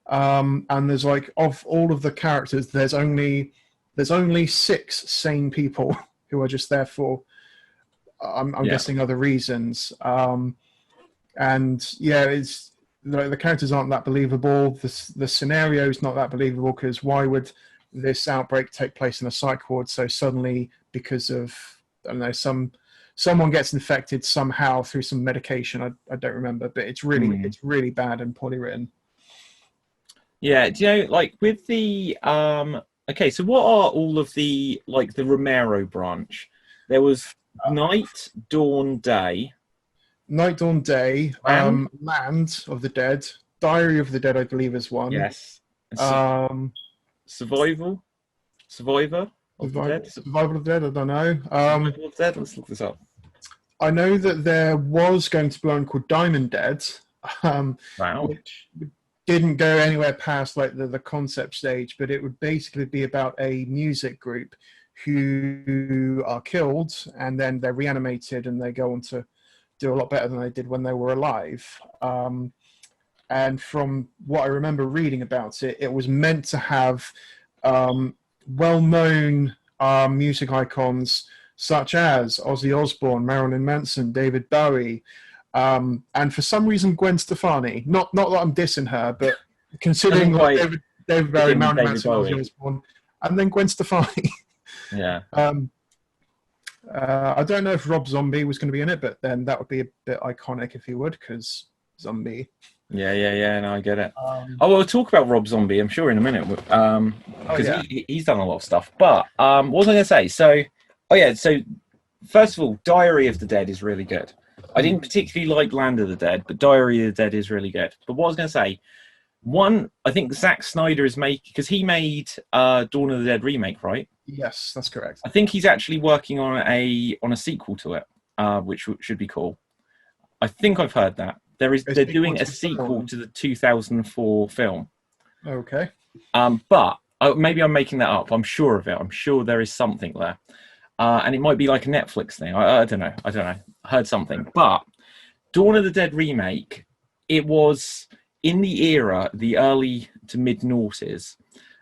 and there's like, of all of the characters, there's only 6 sane people who are just there for I'm guessing other reasons, and yeah, it's the characters aren't that believable. The scenario is not that believable because why would this outbreak take place in a psych ward so suddenly because of, I don't know, someone gets infected somehow through some medication. I don't remember, but it's really bad and poorly written. Yeah, do you know, like with the okay, so what are all of the, like, the Romero branch? There was Night, Dawn, Day. Night, Dawn, Day. Land of the Dead. Diary of the Dead, I believe, is one. Yes. Survivor of the Dead. Survival of the Dead, I don't know. Survival of the Dead, let's look this up. I know that there was going to be one called Diamond Dead, which didn't go anywhere past like the concept stage, but it would basically be about a music group who are killed and then they're reanimated and they go on to do a lot better than they did when they were alive. And from what I remember reading about it, it was meant to have well-known music icons such as Ozzy Osbourne, Marilyn Manson, David Bowie, and for some reason Gwen Stefani. Not that I'm dissing her, but considering like David Bowie, Marilyn Manson, Ozzy Osbourne, and then Gwen Stefani. Yeah. I don't know if Rob Zombie was going to be in it, but then that would be a bit iconic if he would, because Zombie. Yeah. No, I get it. We'll talk about Rob Zombie, I'm sure, in a minute, because he's done a lot of stuff. But what was I going to say? So first of all, Diary of the Dead is really good. I didn't particularly like Land of the Dead, but Diary of the Dead is really good. But what I was going to say, I think Zack Snyder is making, because he made Dawn of the Dead remake, right? Yes, that's correct. I think he's actually working on a sequel to it, which should be cool. I think I've heard that. They're doing a sequel to the 2004 film. Okay. But maybe I'm making that up. I'm sure of it. I'm sure there is something there. And it might be like a Netflix thing. I don't know. I heard something. But Dawn of the Dead remake, it was in the era, the early to mid-noughties,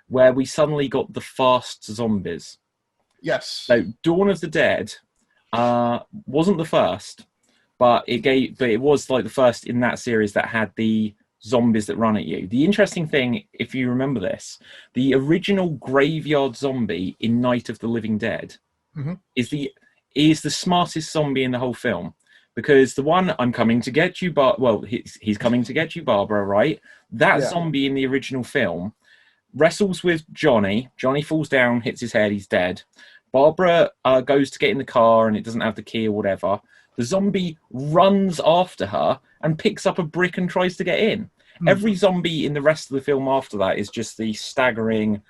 where we suddenly got the fast zombies. Yes. So Dawn of the Dead wasn't the first, but it was like the first in that series that had the zombies that run at you. The interesting thing, if you remember this, the original graveyard zombie in Night of the Living Dead is the smartest zombie in the whole film. Because the one, I'm coming to get you, he's coming to get you, Barbara, right? That zombie in the original film wrestles with Johnny. Johnny falls down, hits his head, he's dead. Barbara goes to get in the car and it doesn't have the key or whatever. The zombie runs after her and picks up a brick and tries to get in. Every zombie in the rest of the film after that is just the staggering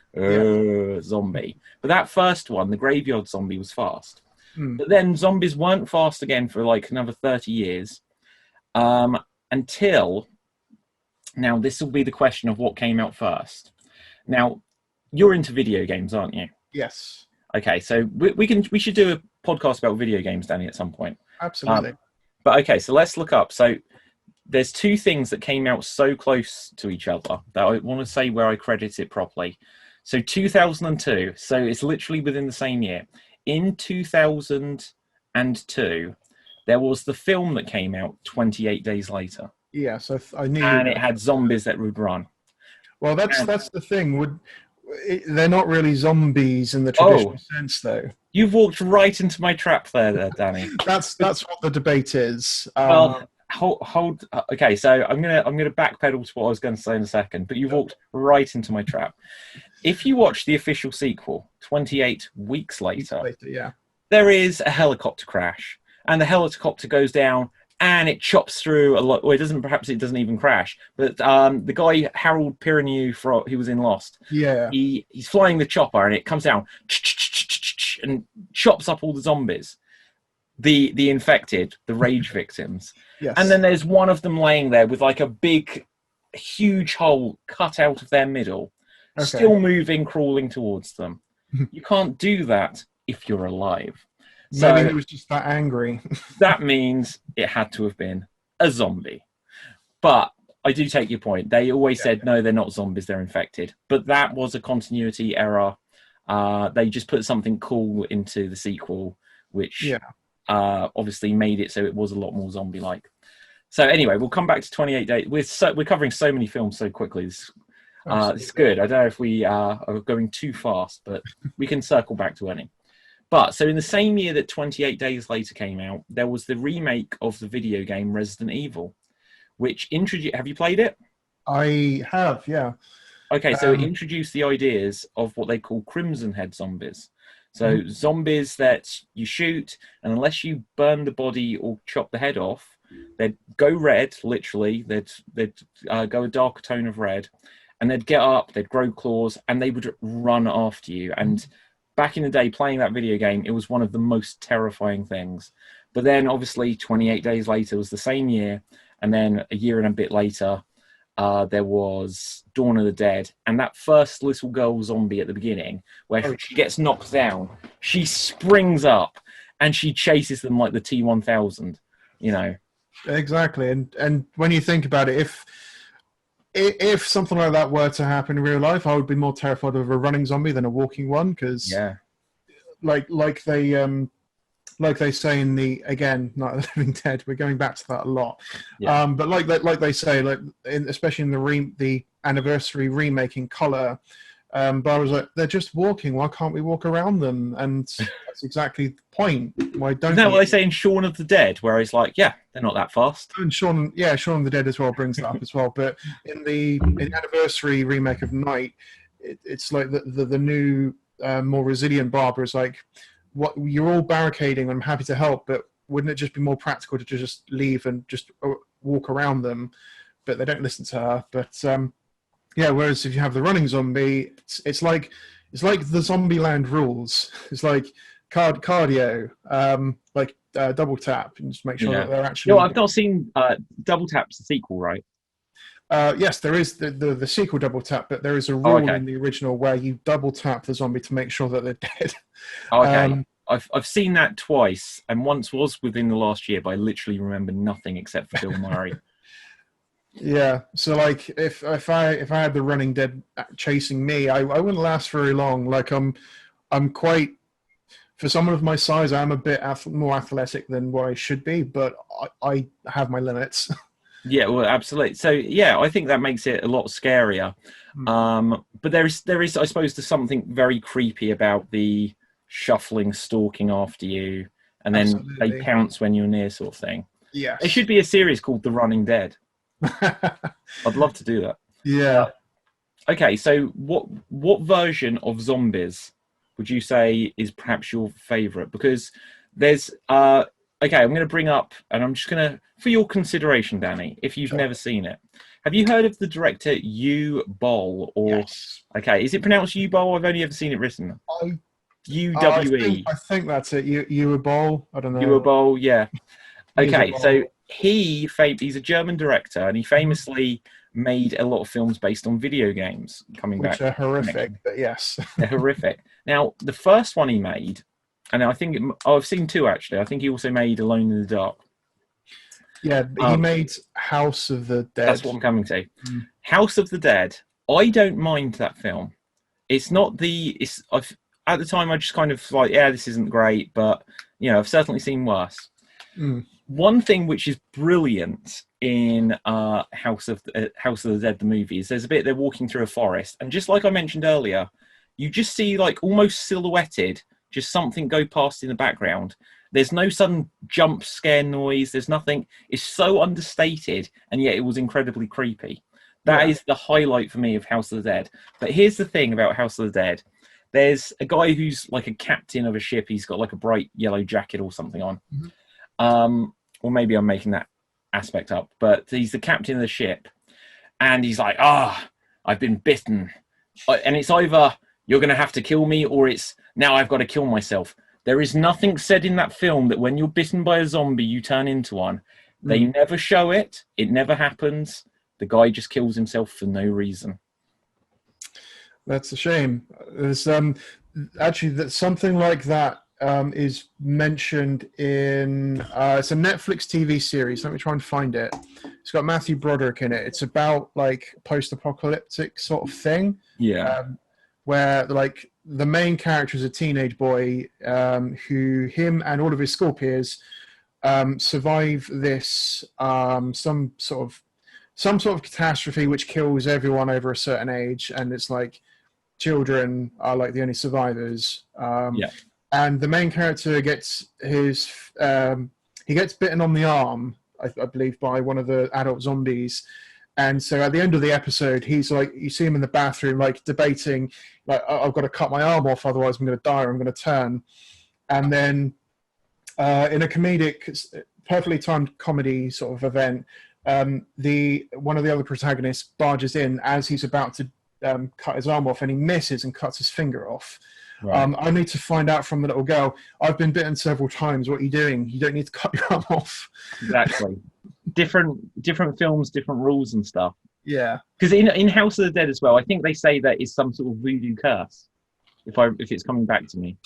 zombie. But that first one, the graveyard zombie, was fast. But then zombies weren't fast again for like another 30 years. Until, now this will be the question of what came out first. Now, you're into video games, aren't you? Yes. Okay, so we should do a podcast about video games, Danny, at some point. Absolutely. But okay, so let's look up. So there's 2 things that came out so close to each other that I want to say where I credit it properly. So 2002, so it's literally within the same year. In 2002, there was the film that came out 28 days later. Yeah, so I knew. And it had zombies that would run. Well, that's the thing. They're not really zombies in the traditional sense, though. You've walked right into my trap there, Danny. That's what the debate is. Well, hold. Okay, so I'm gonna backpedal to what I was going to say in a second, but you've walked right into my trap. If you watch the official sequel, 28 weeks later, yeah, there is a helicopter crash, and the helicopter goes down and it chops through a lot. Well, it doesn't. Perhaps it doesn't even crash. But the guy Harold Piragnew, he was in Lost. Yeah. He's flying the chopper, and it comes down and chops up all the zombies, the infected, the rage victims. Yes. And then there's one of them laying there with like a big, huge hole cut out of their middle, still moving, crawling towards them. You can't do that if you're alive. Maybe he was just that angry. That means it had to have been a zombie. But I do take your point. They always said, no, they're not zombies, they're infected. But that was a continuity error. They just put something cool into the sequel, which obviously made it so it was a lot more zombie-like. So anyway, we'll come back to 28 Days. We're covering so many films so quickly. This is good. I don't know if we are going too fast, but we can circle back to any. But so in the same year that 28 Days Later came out, there was the remake of the video game Resident Evil, which introduced... Have you played it? I have, yeah. Okay, so it introduced the ideas of what they call Crimson Head zombies. So zombies that you shoot, and unless you burn the body or chop the head off, they'd go red, literally. They'd go a darker tone of red, and they'd get up, they'd grow claws, and they would run after you. And back in the day, playing that video game, it was one of the most terrifying things. But then, obviously, 28 Days Later was the same year, and then a year and a bit later, there was Dawn of the Dead, and that first little girl zombie at the beginning, where she gets knocked down, she springs up, and she chases them like the T-1000, you know. Exactly, and when you think about it, if something like that were to happen in real life, I would be more terrified of a running zombie than a walking one, because like they say in the, again, Night of the Living Dead, we're going back to that a lot. But like they say, especially in the anniversary remake in colour, Barbara's like, they're just walking. Why can't we walk around them? And that's exactly the point. Why don't? Isn't that what they say in Shaun of the Dead, where he's like, yeah, they're not that fast. And Shaun of the Dead as well brings that up as well. But in the anniversary remake of Night, it's like the new, more resilient Barbara is like, what, you're all barricading. I'm happy to help, but wouldn't it just be more practical to just leave and just walk around them? But they don't listen to her. But whereas if you have the running zombie, it's like the Zombieland rules. It's like cardio, double tap, and just make sure that they're actually. No, I've not seen Double Tap's the sequel, right? Yes, there is the sequel Double Tap, but there is a rule in the original where you double tap the zombie to make sure that they're dead. Okay. I've seen that twice, and once was within the last year, but I literally remember nothing except for Bill Murray. Yeah, so like if I had the running dead chasing me, I wouldn't last very long. Like I'm quite, for someone of my size, I'm a bit more athletic than what I should be, but I have my limits. Yeah, well, absolutely. So yeah, I think that makes it a lot scarier. But there is, I suppose, there's something very creepy about the shuffling, stalking after you, and then they pounce when you're near, sort of thing. Yeah, it should be a series called The Running Dead. I'd love to do that. Yeah. Okay, so what version of zombies would you say is perhaps your favourite? Because there's okay, I'm going to bring up, and I'm just going to, for your consideration, Danny, if you've never seen it, have you heard of the director Uwe Boll? Or yes. Okay, is it pronounced Uwe Boll? I've only ever seen it written. UWE. I think that's it. Uwe Boll. I don't know. Uwe Boll, yeah. Okay, so he's a German director, and he famously made a lot of films based on video games. Which are horrific, but yes. They're horrific. Now, the first one he made, and I think I've seen two actually. I think he also made Alone in the Dark. Yeah, he made House of the Dead. That's what I'm coming to. House of the Dead. I don't mind that film. It's not at the time I just kind of like, yeah, this isn't great, but I've certainly seen worse. One thing which is brilliant in House of the Dead, the movie, is there's a bit they're walking through a forest, and just like I mentioned earlier, you just see like almost silhouetted, just something go past in the background. There's no sudden jump scare noise. There's nothing. It's so understated, and yet it was incredibly creepy. That is the highlight for me of House of the Dead. But here's the thing about House of the Dead. There's a guy who's like a captain of a ship. He's got like a bright yellow jacket or something on. or maybe I'm making that aspect up, but he's the captain of the ship, and he's like, I've been bitten, and it's either you're going to have to kill me, or it's now I've got to kill myself. There is nothing said in that film that when you're bitten by a zombie, you turn into one. They never show it. It never happens. The guy just kills himself for no reason. That's a shame. There's actually that something like that is mentioned in it's a Netflix TV series. Let me try and find it. It's got Matthew Broderick in it. It's about like post-apocalyptic sort of thing. Yeah. Where like the main character is a teenage boy who him and all of his school peers survive this some sort of catastrophe which kills everyone over a certain age, and it's like children are like the only survivors. And the main character gets his he gets bitten on the arm, I believe, by one of the adult zombies. And so at the end of the episode, he's like, you see him in the bathroom, like debating, like, I've got to cut my arm off, otherwise I'm going to die or I'm going to turn. And then in a comedic, perfectly timed comedy sort of event, one of the other protagonists barges in as he's about to cut his arm off, and he misses and cuts his finger off. Right. I need to find out from the little girl, I've been bitten several times, what are you doing? You don't need to cut your arm off. Exactly. different films, different rules and stuff. Yeah. Because in House of the Dead as well, I think they say that it's some sort of voodoo curse, if it's coming back to me.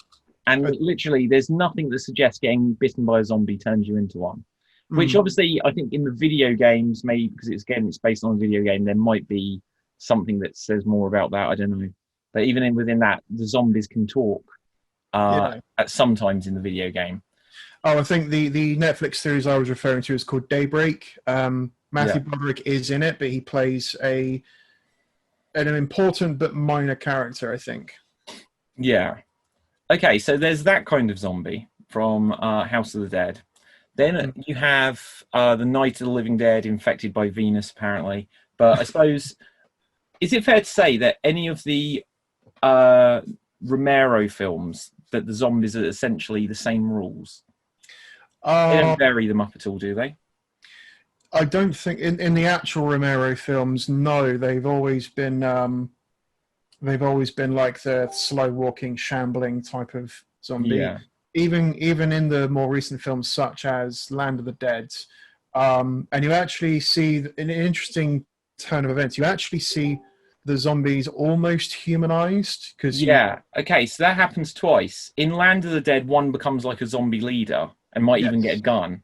And literally, there's nothing that suggests getting bitten by a zombie turns you into one. Which obviously, I think in the video games, maybe because it's based on a video game, there might be something that says more about that. I don't know. But even within that, the zombies can talk at sometimes in the video game. Oh, I think the Netflix series I was referring to is called Daybreak. Matthew Broderick is in it, but he plays an important but minor character, I think. Yeah. Okay, so there's that kind of zombie from House of the Dead. Then you have the Night of the Living Dead infected by Venus, apparently. But I suppose, is it fair to say that any of the Romero films, that the zombies are essentially the same rules? They don't vary them up at all, do they? I don't think in the actual Romero films. No, they've always been like the slow walking, shambling type of zombie. Yeah. Even in the more recent films, such as Land of the Dead, and you actually see in an interesting turn of events. You actually see the zombies almost humanized okay, so that happens twice. In Land of the Dead, one becomes like a zombie leader and might even get a gun.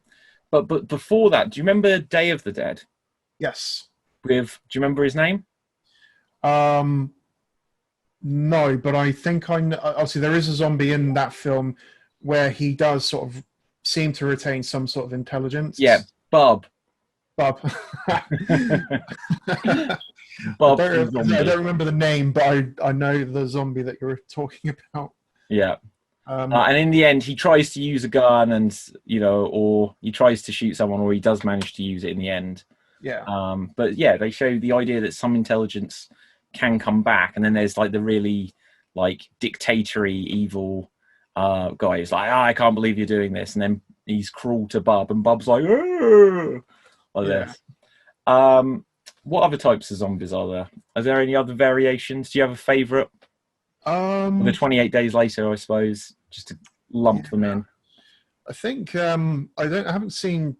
But before that, do you remember Day of the Dead? Yes. Do you remember his name? No, but I think I know. Obviously, there is a zombie in that film where he does sort of seem to retain some sort of intelligence. Yeah, Bob. Bob. Bob. I don't remember the name, but I know the zombie that you're talking about. Yeah. And in the end, he tries to use a gun, and or he tries to shoot someone, or he does manage to use it in the end. Yeah. But yeah, they show the idea that some intelligence can come back, and then there's like the really like dictatory, evil guy who's like, I can't believe you're doing this, and then he's cruel to Bub, and Bub's like, this. What other types of zombies are there? Are there any other variations? Do you have a favourite? The 28 Days Later, I suppose, just to lump them in. I think I haven't seen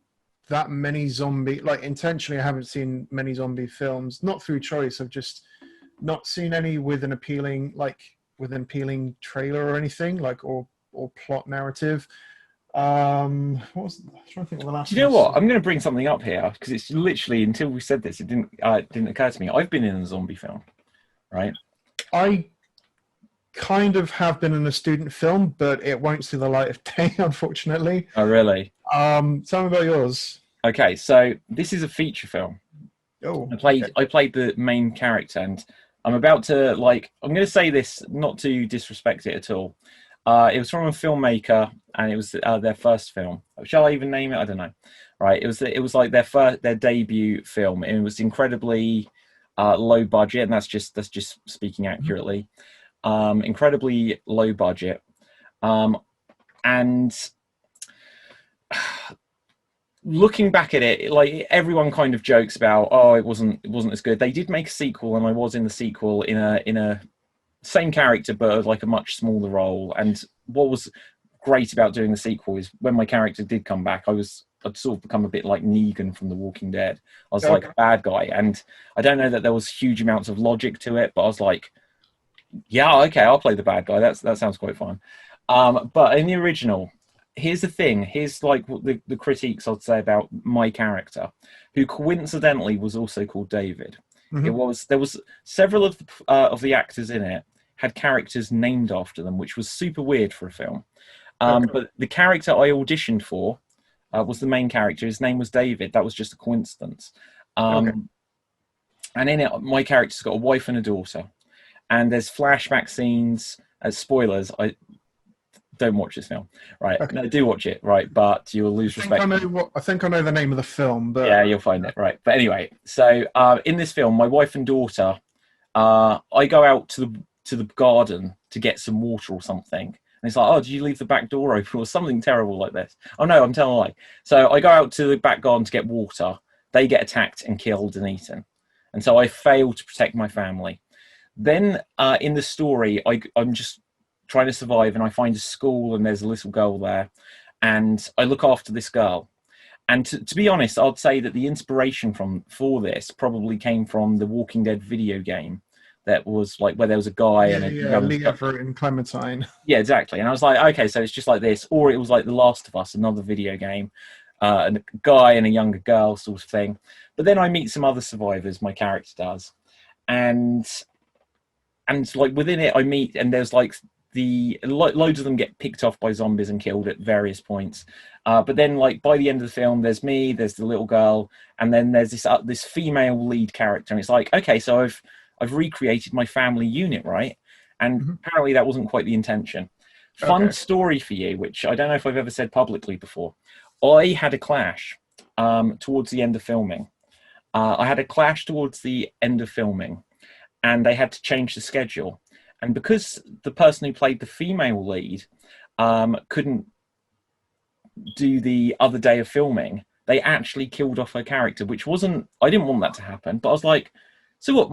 that many zombie, like intentionally I haven't seen many zombie films, not through choice. I've just not seen any with an appealing trailer or anything, like or plot narrative. I'm trying to think of the last. Do you know what? I'm going to bring something up here because it's literally, until we said this, it didn't occur to me. I've been in a zombie film, right? I kind of have been in a student film, but it won't see the light of day, unfortunately. Oh, really? Tell me about yours. Okay, so this is a feature film. Oh, I played the main character, and I'm about to I'm going to say this not to disrespect it at all. It was from a filmmaker, and it was their first film. Shall I even name it? I don't know. Right? It was like their debut film. It was incredibly low budget, and that's just speaking accurately. Incredibly low budget, and looking back at it, like everyone kind of jokes about, oh, it wasn't as good. They did make a sequel, and I was in the sequel in a same character but like a much smaller role. And what was great about doing the sequel is when my character did come back, I'd sort of become a bit like Negan from The Walking Dead. I was like a bad guy, and I don't know that there was huge amounts of logic to it, but I was like, yeah, okay, I'll play the bad guy. That sounds quite fun. But in the original, here's the thing. Here's like the critiques I'd say about my character, who coincidentally was also called David. There was several of the actors in it had characters named after them, which was super weird for a film. But the character I auditioned for was the main character. His name was David. That was just a coincidence. And in it, my character's got a wife and a daughter. And there's flashback scenes. As spoilers, I don't watch this film, right? Okay. No, do watch it, right? But you will lose respect. I think I know the name of the film, but yeah, you'll find it, right? But anyway, so in this film, my wife and daughter, I go out to the garden to get some water or something, and it's like, oh, did you leave the back door open or something terrible like this? Oh no, I'm telling a lie. So I go out to the back garden to get water. They get attacked and killed and eaten, and so I fail to protect my family. Then in the story, I'm just trying to survive, and I find a school, and there's a little girl there, and I look after this girl. And to be honest, I'd say that the inspiration for this probably came from the Walking Dead video game. That was like where there was a guy and a young Lee Everett and Clementine. Yeah, exactly. And I was like, okay, so it's just like this, or it was like The Last of Us, another video game, and a guy and a younger girl sort of thing. But then I meet some other survivors. My character does, and like within it, I meet, and there's like loads of them get picked off by zombies and killed at various points. But then, like by the end of the film, there's me, there's the little girl, and then there's this female lead character, and it's like, okay, so I've recreated my family unit, right? And apparently that wasn't quite the intention. Fun story for you, which I don't know if I've ever said publicly before. I had a clash towards the end of filming. And they had to change the schedule. And because the person who played the female lead couldn't do the other day of filming, they actually killed off her character, which wasn't... I didn't want that to happen, but I was like, so what?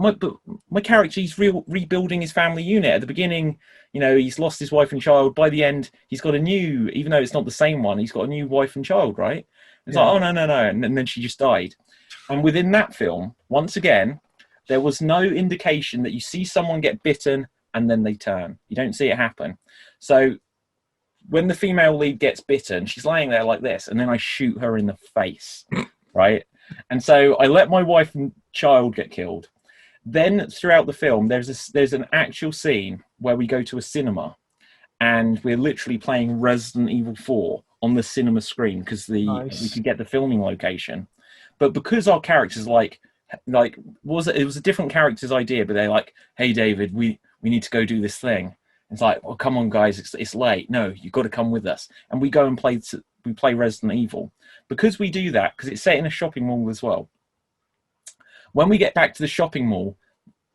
My character, he's rebuilding his family unit. At the beginning, you know, he's lost his wife and child. By the end, he's got a new... Even though it's not the same one, he's got a new wife and child, right? It's like, oh, no. And then she just died. And within that film, once again... There was no indication that you see someone get bitten and then they turn. You don't see it happen. So when the female lead gets bitten, she's laying there like this, and then I shoot her in the face, right? And so I let my wife and child get killed. Then throughout the film, there's an actual scene where we go to a cinema, and we're literally playing Resident Evil 4 on the cinema screen because we could get the filming location. But because our characters it was a different character's idea, but they're like, hey David, we need to go do this thing. It's like, well, come on guys, it's late. No, you've got to come with us. And we go and play Resident Evil. Because we do that, because it's set in a shopping mall as well. When we get back to the shopping mall,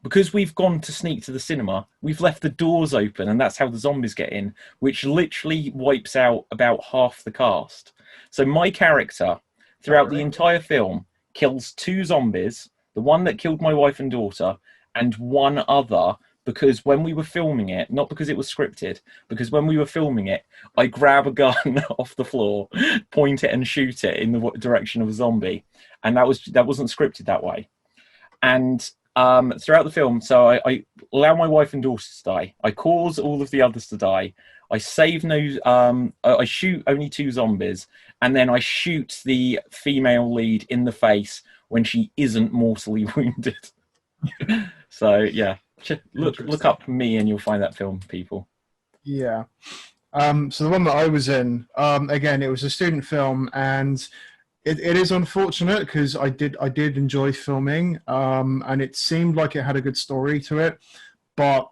because we've gone to sneak to the cinema, we've left the doors open, and that's how the zombies get in, which literally wipes out about half the cast. So my character, throughout the entire film, kills 2 zombies, the one that killed my wife and daughter, and one other, because when we were filming it, not because it was scripted, because when we were filming it, I grab a gun off the floor, point it and shoot it in the direction of a zombie. And that wasn't scripted that way. And throughout the film, so I allow my wife and daughter to die. I cause all of the others to die. I I shoot only 2 zombies, and then I shoot the female lead in the face when she isn't mortally wounded. So yeah, look up me and you'll find that film, people. Yeah. So the one that I was in, again, it was a student film, and it is unfortunate because I did enjoy filming, and it seemed like it had a good story to it. But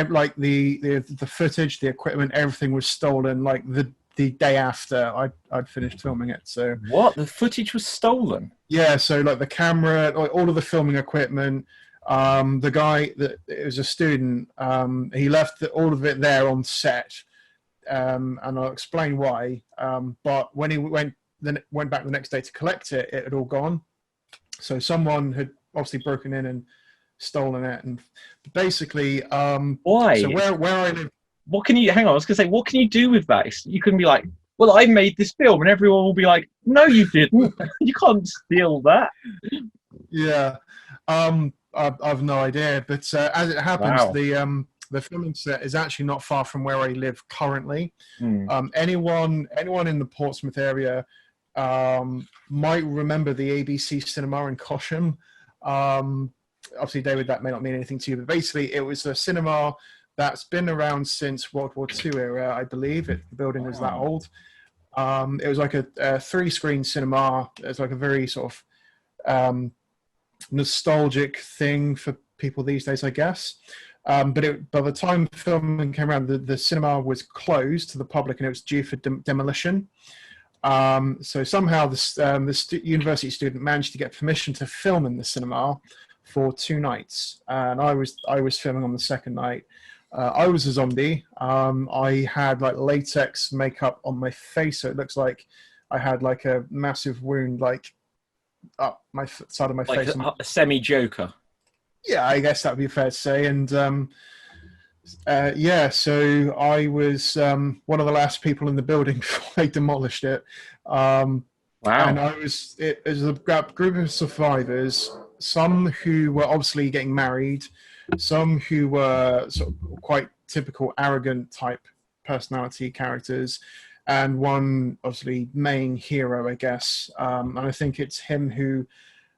like the footage, the equipment, everything was stolen like the day after I'd finished filming it. So what? The footage was stolen? Yeah. So like the camera, like all of the filming equipment. The guy that it was a student, he left all of it there on set, and I'll explain why. But when he went then went back the next day to collect it, it had all gone. So someone had obviously broken in and stolen it. And basically, why? So where I live. What can you, hang on, I was going to say, what can you do with that? You can be like, well, I made this film, and everyone will be like, no, you didn't. You can't steal that. Yeah. I've no idea. But as it happens, the filming set is actually not far from where I live currently. Anyone in the Portsmouth area might remember the ABC cinema in Cosham. Obviously, David, that may not mean anything to you, but basically it was a cinema that's been around since World War II era, I believe. The building was that old. It was like a 3-screen cinema. It's like a very sort of nostalgic thing for people these days, I guess. But by the time filming came around, the cinema was closed to the public and it was due for demolition. So somehow the university student managed to get permission to film in the cinema for 2 nights, and I was filming on the second night. I was a zombie. I had like latex makeup on my face, so it looks like I had like a massive wound, like up my side of my face. Like a semi-Joker. Yeah, I guess that would be fair to say. And so I was one of the last people in the building before they demolished it. Wow. And it was a group of survivors, some who were obviously getting married, some who were sort of quite typical arrogant type personality characters, and one obviously main hero, I guess. And I think it's him who,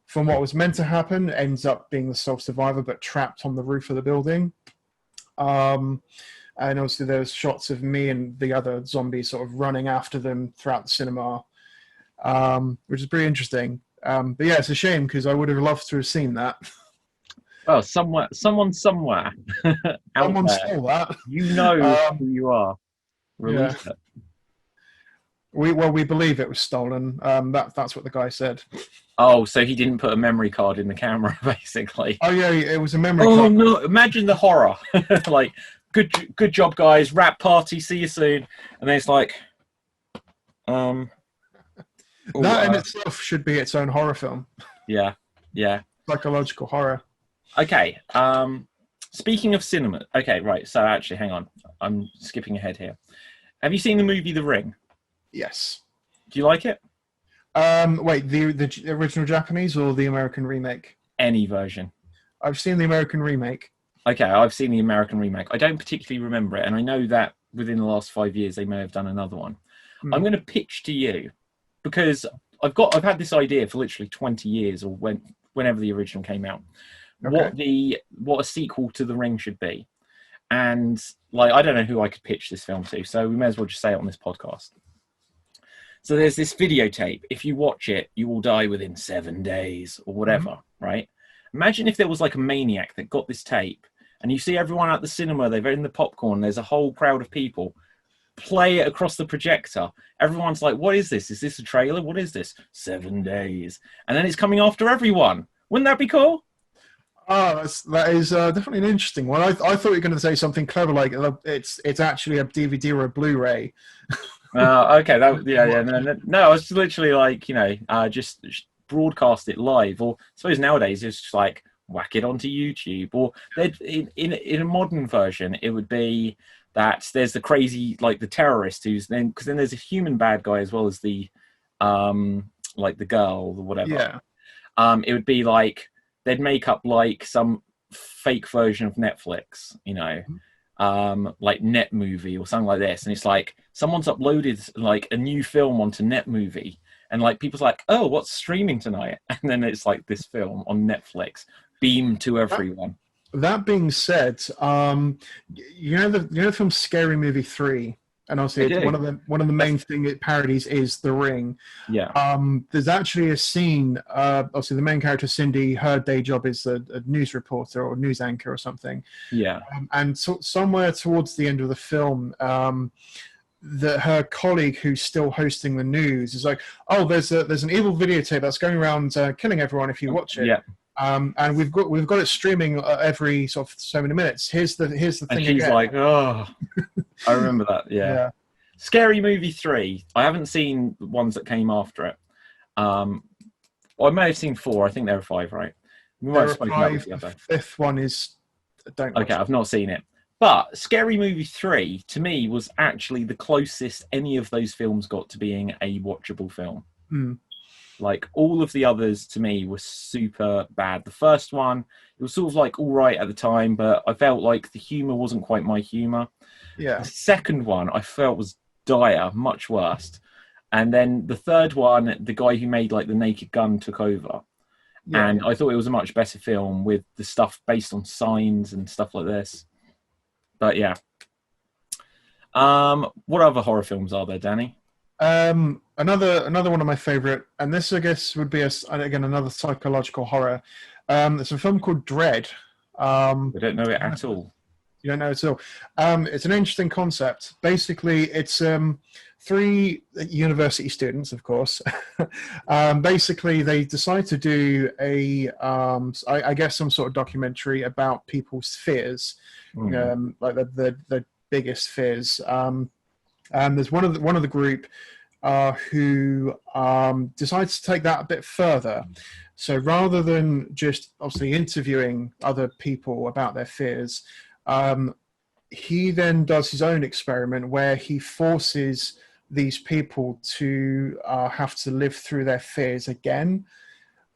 from what was meant to happen, ends up being the sole survivor, but trapped on the roof of the building. And obviously there's shots of me and the other zombies sort of running after them throughout the cinema, which is pretty interesting. But yeah, it's a shame because I would have loved to have seen that. Well, someone somewhere someone stole that. You know who you are. Release it. We believe it was stolen. That's what the guy said. Oh, so he didn't put a memory card in the camera, basically. Oh yeah, it was a memory card. Oh no! Imagine the horror. Like, good job, guys. Wrap party. See you soon. And then it's like, that in itself should be its own horror film. Yeah. Psychological horror. Okay. Speaking of cinema. Okay, right. So actually, hang on. I'm skipping ahead here. Have you seen the movie The Ring? Yes. Do you like it? Wait, the original Japanese or the American remake? Any version. I've seen the American remake. Okay, I've seen the American remake. I don't particularly remember it, and I know that within the last 5 years they may have done another one. I'm going to pitch to you because I've had this idea for literally 20 years, or whenever the original came out. Okay. What a sequel to The Ring should be, and like I don't know who I could pitch this film to, so we may as well just say it on this podcast. So there's this videotape. If you watch it, you will die within 7 days or whatever, right? Imagine if there was like a maniac that got this tape and you see everyone at the cinema, they're in the popcorn, there's a whole crowd of people, play it across the projector. Everyone's like, what is this? Is this a trailer? What is this? 7 days. And then it's coming after everyone. Wouldn't that be cool? Oh, that is definitely an interesting one. I thought you were going to say something clever like it's actually a DVD or a Blu-ray. Okay, no. I was literally like, just broadcast it live, or I suppose nowadays it's just like whack it onto YouTube, or in a modern version it would be that there's the crazy, like the terrorist who's then, because then there's a human bad guy as well as the like the girl or whatever. Yeah. It would be like they'd make up like some fake version of Netflix, like Net Movie or something like this, and it's like someone's uploaded like a new film onto Net Movie, and like people's like, oh, what's streaming tonight? And then it's like this film on Netflix beamed to everyone. That being said, the film Scary Movie 3, and obviously one of the main thing it parodies is The Ring. Yeah. There's actually a scene. Obviously, the main character Cindy, her day job is a news reporter or news anchor or something. Yeah. And somewhere towards the end of the film, her colleague who's still hosting the news is like, "Oh, there's an evil videotape that's going around killing everyone if you watch it." Yeah. And we've got it streaming every sort of so many minutes. Here's the thing. And she's again. like, oh, I remember that. Yeah. Scary Movie 3. I haven't seen the ones that came after it. I may have seen 4. I think there were 5, right? We might have spoken about this the other. The 5th one is... Okay, I've not seen it. But Scary Movie 3, to me, was actually the closest any of those films got to being a watchable film. Mm. Like, all of the others, to me, were super bad. The first one, it was sort of like all right at the time, but I felt like the humour wasn't quite my humour. Yeah. The second one, I felt was dire, much worse. And then the third one, the guy who made, like, The Naked Gun took over. Yeah. And I thought it was a much better film with the stuff based on signs and stuff like this. But, yeah. What other horror films are there, Danny? Another one of my favourite, and this I guess would be again another psychological horror. It's a film called Dread. I don't know it at all. You don't know it at all. It's an interesting concept. Basically, it's 3 university students, of course. Basically, they decide to do I guess some sort of documentary about people's fears, like the biggest fears. And there's one of the group who decides to take that a bit further. So rather than just obviously interviewing other people about their fears, he then does his own experiment where he forces these people to have to live through their fears again,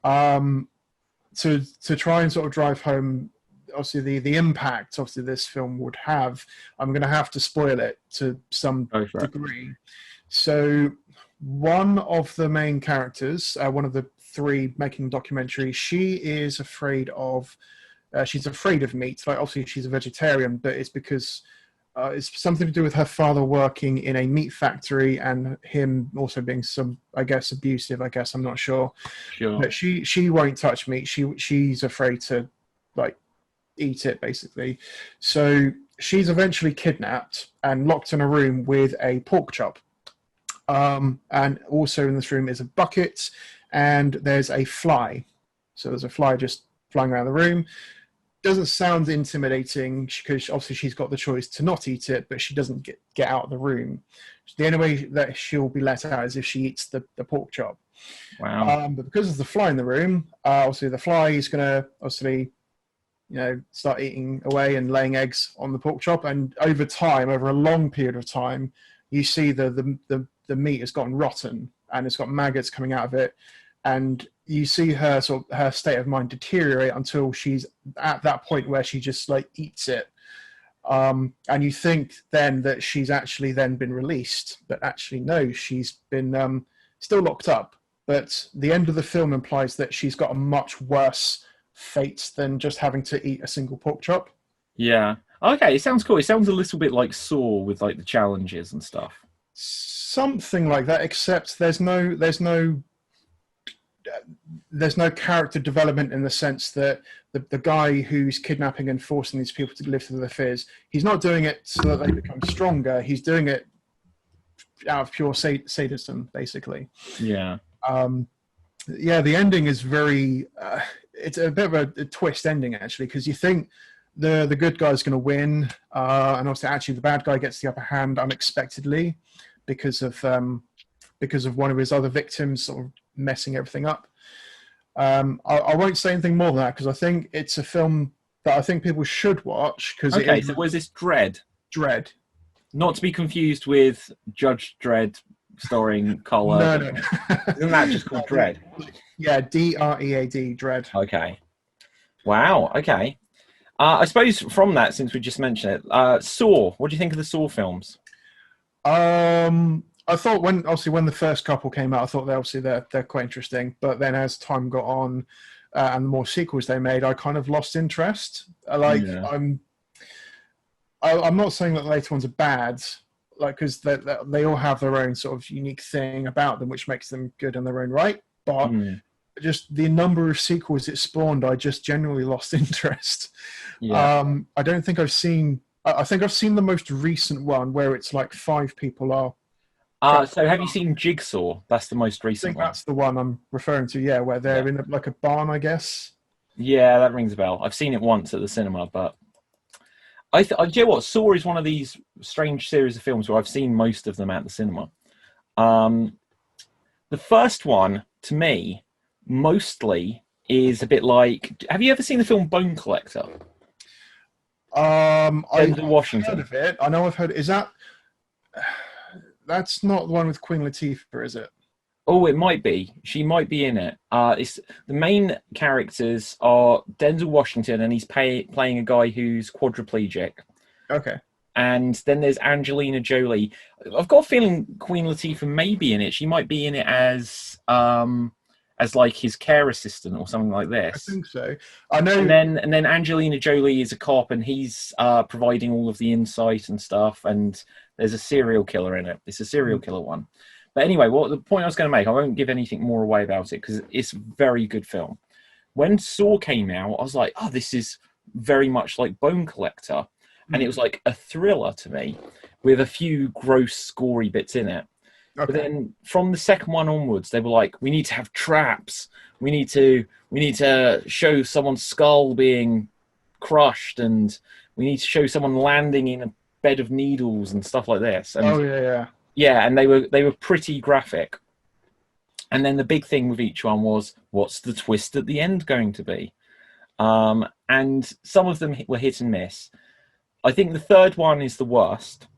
to try and sort of drive home obviously the impact obviously this film would have. I'm going to have to spoil it to some degree. So one of the main characters, one of the 3 making the documentary, she is afraid of meat. Like, obviously she's a vegetarian, but it's because it's something to do with her father working in a meat factory and him also being abusive, I'm not sure. But she won't touch meat. She's afraid to, like, eat it, basically. So she's eventually kidnapped and locked in a room with a pork chop. And also in this room is a bucket and there's a fly. So there's a fly just flying around the room. Doesn't sound intimidating because obviously she's got the choice to not eat it, but she doesn't get out of the room. The only way that she'll be let out is if she eats the pork chop. Wow. But because there's the fly in the room, obviously the fly is going to obviously start eating away and laying eggs on the pork chop. And over time, over a long period of time, you see the meat has gotten rotten and it's got maggots coming out of it. And you see her her state of mind deteriorate until she's at that point where she just like eats it. And you think then that she's actually then been released, but actually no, she's been still locked up. But the end of the film implies that she's got a much worse fate than just having to eat a single pork chop. Yeah. Okay, it sounds cool. It sounds a little bit like Saw with like the challenges and stuff. Something like that, except there's no character development in the sense that the guy who's kidnapping and forcing these people to live through their fears, he's not doing it so that they become stronger. He's doing it out of pure sadism, basically. Yeah. The ending is very... it's a bit of a twist ending, actually, because you think the good guy's going to win, and obviously actually the bad guy gets the upper hand unexpectedly because of one of his other victims sort of messing everything up. I won't say anything more than that because I think it's a film that I think people should watch. Okay, so was this Dread? Dread. Not to be confused with Judge Dredd starring Carl Urban. No. Isn't that just called Dread? Yeah, Dread, Dread. Okay. Wow, okay. I suppose from that, since we just mentioned it, Saw. What do you think of the Saw films? I thought when the first couple came out, I thought they're quite interesting. But then as time got on, and the more sequels they made, I kind of lost interest. I'm not saying that the later ones are bad, because they all have their own sort of unique thing about them, which makes them good in their own right. But just the number of sequels it spawned, I just generally lost interest. Yeah. I don't think I've seen. I think I've seen the most recent one where it's like 5 people are. So have you seen Jigsaw? That's the most recent one. That's the one I'm referring to, yeah, where they're in like a barn, I guess. Yeah, that rings a bell. I've seen it once at the cinema, but Do you know what? Saw is one of these strange series of films where I've seen most of them at the cinema. The first one, to me, mostly is a bit like... Have you ever seen the film Bone Collector? I've Washington. heard of it. I know I've heard... Is that... That's not the one with Queen Latifah, is it? Oh, it might be. She might be in it. It's the main characters are Denzel Washington, and he's playing a guy who's quadriplegic. Okay. And then there's Angelina Jolie. I've got a feeling Queen Latifah may be in it. She might be in it as like his care assistant or something like this. I think so. I know. And then Angelina Jolie is a cop, and he's providing all of the insight and stuff. And there's a serial killer in it. It's a serial killer one. But anyway, the point I was going to make, I won't give anything more away about it because it's a very good film. When Saw came out, I was like, oh, this is very much like Bone Collector. And it was like a thriller to me with a few gross, gory bits in it. Okay. But then from the second one onwards, they were like, we need to have traps. We need to show someone's skull being crushed, and we need to show someone landing in a bed of needles and stuff like this. And, yeah, and they were pretty graphic. And then the big thing with each one was, what's the twist at the end going to be? And some of them were hit and miss. I think the third one is the worst.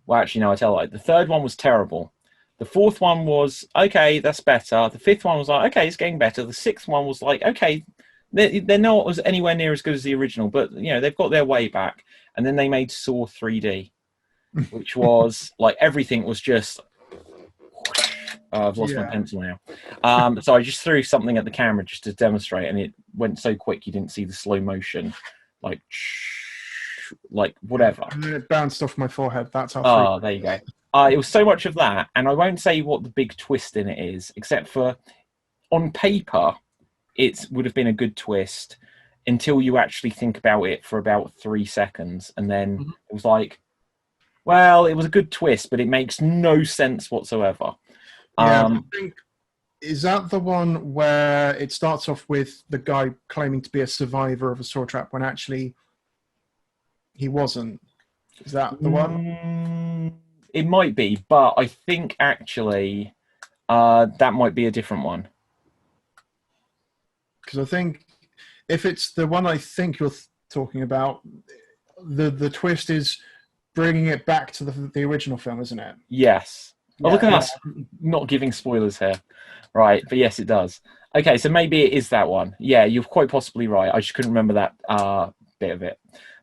Well, actually, no, I tell you, the third one was terrible. The fourth one was, okay, that's better. The fifth one was like, okay, it's getting better. The sixth one was like, okay, they're not anywhere near as good as the original, but, you know, they've got their way back. And then they made Saw 3D, which was like everything was just... I've lost my pencil now. So I just threw something at the camera just to demonstrate, and it went so quick you didn't see the slow motion, like whatever. And then it bounced off my forehead. That's how. Oh, there you go. It was so much of that, and I won't say what the big twist in it is, except for on paper, it would have been a good twist until you actually think about it for about 3 seconds, and then it was like, well, it was a good twist, but it makes no sense whatsoever. Yeah, I think, is that the one where it starts off with the guy claiming to be a survivor of a saw trap when actually he wasn't? Is that the one? It might be, but I think actually that might be a different one. Because I think if it's the one I think you're talking about, the twist is bringing it back to the original film, isn't it? Yes. Oh, look at us not giving spoilers here. Right, but yes, it does. Okay, so maybe it is that one. Yeah, you're quite possibly right. I just couldn't remember that bit of it.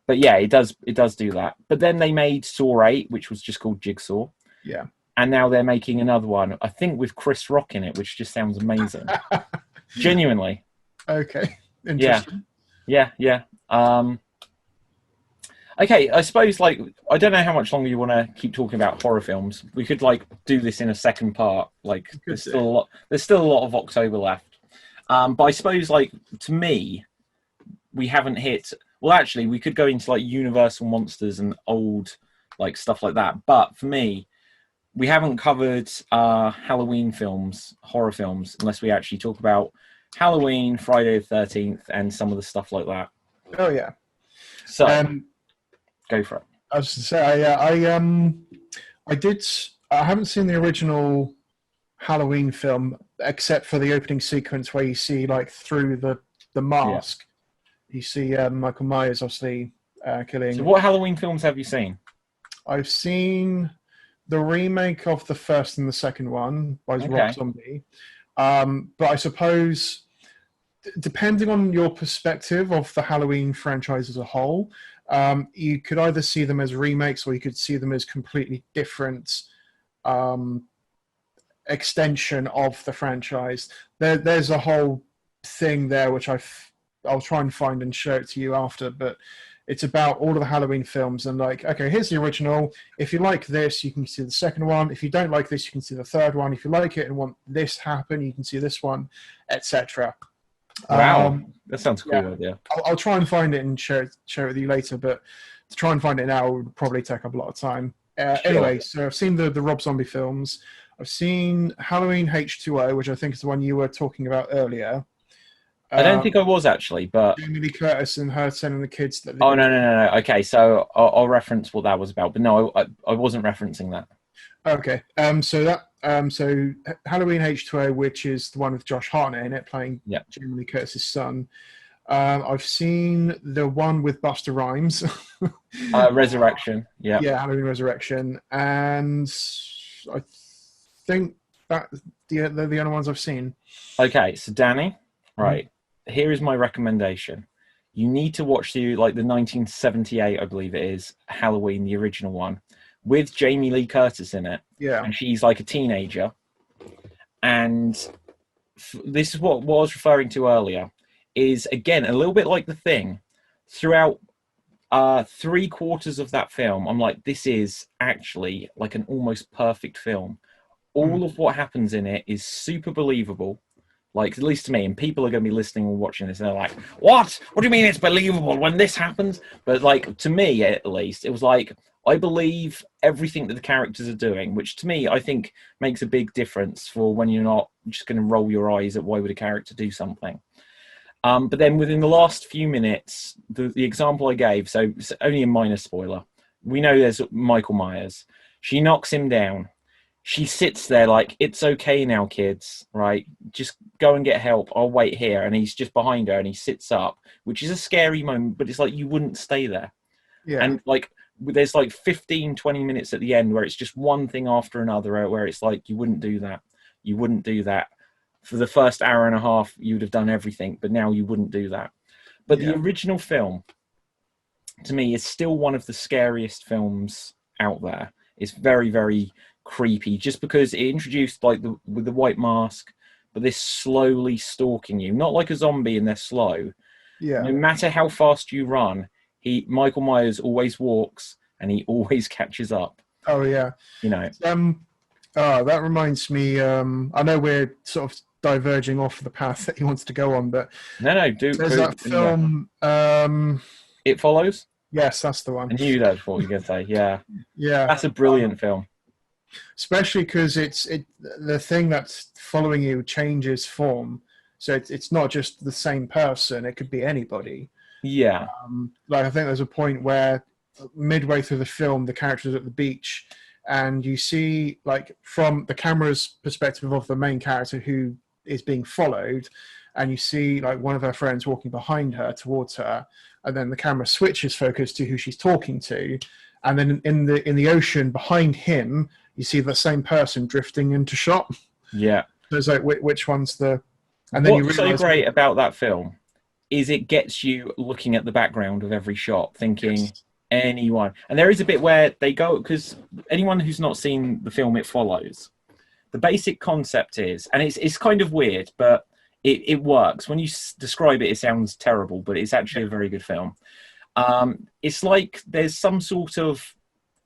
But yeah, it does do that. But then they made Saw 8, which was just called Jigsaw. Yeah. And now they're making another one, I think with Chris Rock in it, which just sounds amazing. Genuinely. Okay. Interesting. Yeah. Okay, I suppose, like, I don't know how much longer you want to keep talking about horror films. We could, like, do this in a second part. Like, there's still a lot of October left. But I suppose, like, to me, we haven't hit... Well, actually, we could go into, like, Universal monsters and old, like, stuff like that. But for me, we haven't covered Halloween films, horror films, unless we actually talk about Halloween, Friday the 13th, and some of the stuff like that. Oh, yeah. So... go for it. I was to say, I haven't seen the original Halloween film except for the opening sequence where you see, like, through the mask, you see Michael Myers obviously killing. So what Halloween films have you seen? I've seen the remake of the first and the second one by Rob Zombie, but I suppose depending on your perspective of the Halloween franchise as a whole, you could either see them as remakes or you could see them as completely different extension of the franchise. There's a whole thing there which I'll try and find and show it to you after, but it's about all of the Halloween films and, like, okay, here's the original. If you like this, you can see the second one. If you don't like this, you can see the third one. If you like it and want this to happen, you can see this one, etc. Wow, that sounds a cool idea. I'll try and find it and share it with you later, but to try and find it now would probably take up a lot of time. Sure. Anyway, so I've seen the Rob Zombie films. I've seen Halloween H2O, which I think is the one you were talking about earlier. I don't think I was actually, but Jamie Lee Curtis and her sending the kids that. Oh no. Okay, so I'll reference what that was about, but no, I wasn't referencing that. Okay. So Halloween H2O, which is the one with Josh Hartnett in it, playing Jamie Lee Curtis's son. I've seen the one with Busta Rhymes. Resurrection. Yeah. Yeah, Halloween Resurrection, and I think that they're the only ones I've seen. Okay, so Danny, right. Here is my recommendation. You need to watch the 1978, I believe it is, Halloween, the original one, with Jamie Lee Curtis in it. Yeah. And she's like a teenager. And this is what I was referring to earlier, is, again, a little bit like The Thing. Throughout 3/4 of that film, I'm like, this is actually like an almost perfect film. All of what happens in it is super believable. Like, at least to me, and people are going to be listening or watching this, and they're like, what do you mean it's believable when this happens? But, like, to me, at least, it was like, I believe everything that the characters are doing, which, to me, I think makes a big difference for when you're not just going to roll your eyes at why would a character do something. But then within the last few minutes, the example I gave, so it's only a minor spoiler, we know there's Michael Myers. She knocks him down. She sits there like, it's okay now, kids, right? Just go and get help. I'll wait here. And he's just behind her and he sits up, which is a scary moment, but it's like you wouldn't stay there. Yeah. And like there's like 15, 20 minutes at the end where it's just one thing after another, where it's like you wouldn't do that. You wouldn't do that. For the first hour and a half, you would have done everything, but now you wouldn't do that. But the original film, to me, is still one of the scariest films out there. It's very, very creepy, just because it introduced with the white mask, but this slowly stalking you, not like a zombie and they're slow. Yeah. No matter how fast you run, Michael Myers always walks and he always catches up. Oh yeah. You know. That reminds me. I know we're sort of diverging off the path that he wants to go on, but there's that film. It Follows. Yes, that's the one. I knew that's what you were going to say. Yeah. Yeah. That's a brilliant film. Especially because the thing that's following you changes form, so it's not just the same person; it could be anybody. Yeah. Like I think there's a point where midway through the film, the character's at the beach, and you see, like, from the camera's perspective of the main character who is being followed, and you see like one of her friends walking behind her towards her, and then the camera switches focus to who she's talking to, and then in the ocean behind him, you see the same person drifting into shot. Yeah. So it's like, which one's the... And then What's so great about that film is it gets you looking at the background of every shot, thinking anyone. And there is a bit where they go, because anyone who's not seen the film It Follows, the basic concept is, and it's kind of weird, but it works. When you describe it, it sounds terrible, but it's actually a very good film. It's like there's some sort of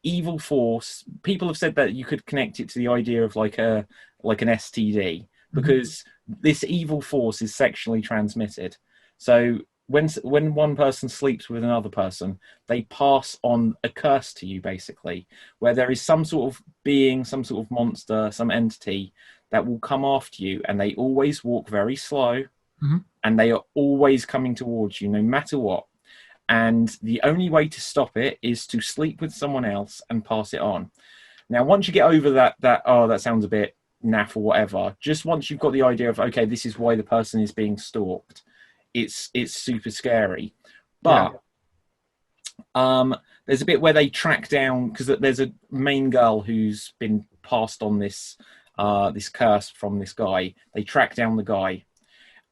evil force. People have said that you could connect it to the idea of like an STD, because this evil force is sexually transmitted. So when one person sleeps with another person, they pass on a curse to you, basically, where there is some sort of being, some sort of monster, some entity that will come after you, and they always walk very slow, and they are always coming towards you no matter what. And the only way to stop it is to sleep with someone else and pass it on. Now, once you get over that sounds a bit naff or whatever, just once you've got the idea of, okay, this is why the person is being stalked, it's super scary. But there's a bit where they track down, because there's a main girl who's been passed on this curse from this guy. They track down the guy,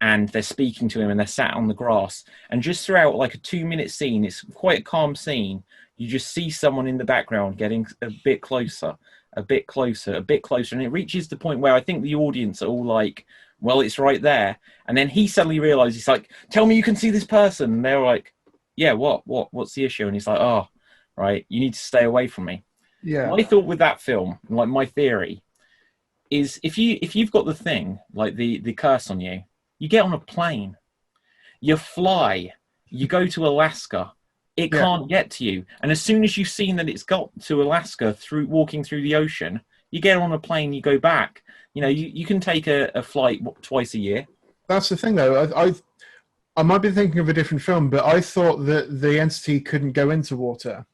and they're speaking to him, and they're sat on the grass. And just throughout like a 2-minute scene, it's quite a calm scene. You just see someone in the background getting a bit closer, a bit closer, a bit closer. And it reaches the point where I think the audience are all like, well, it's right there. And then he suddenly realizes, he's like, tell me you can see this person. And they're like, yeah, what's the issue? And he's like, oh, right, you need to stay away from me. Yeah. My thought with that film, like my theory, is if you've got the thing, like the curse on you, you get on a plane, you fly, you go to Alaska, it can't get to you. And as soon as you've seen that it's got to Alaska through walking through the ocean, you get on a plane, you go back. You know, you can take a flight twice a year. That's the thing, though. I might be thinking of a different film, but I thought that the entity couldn't go into water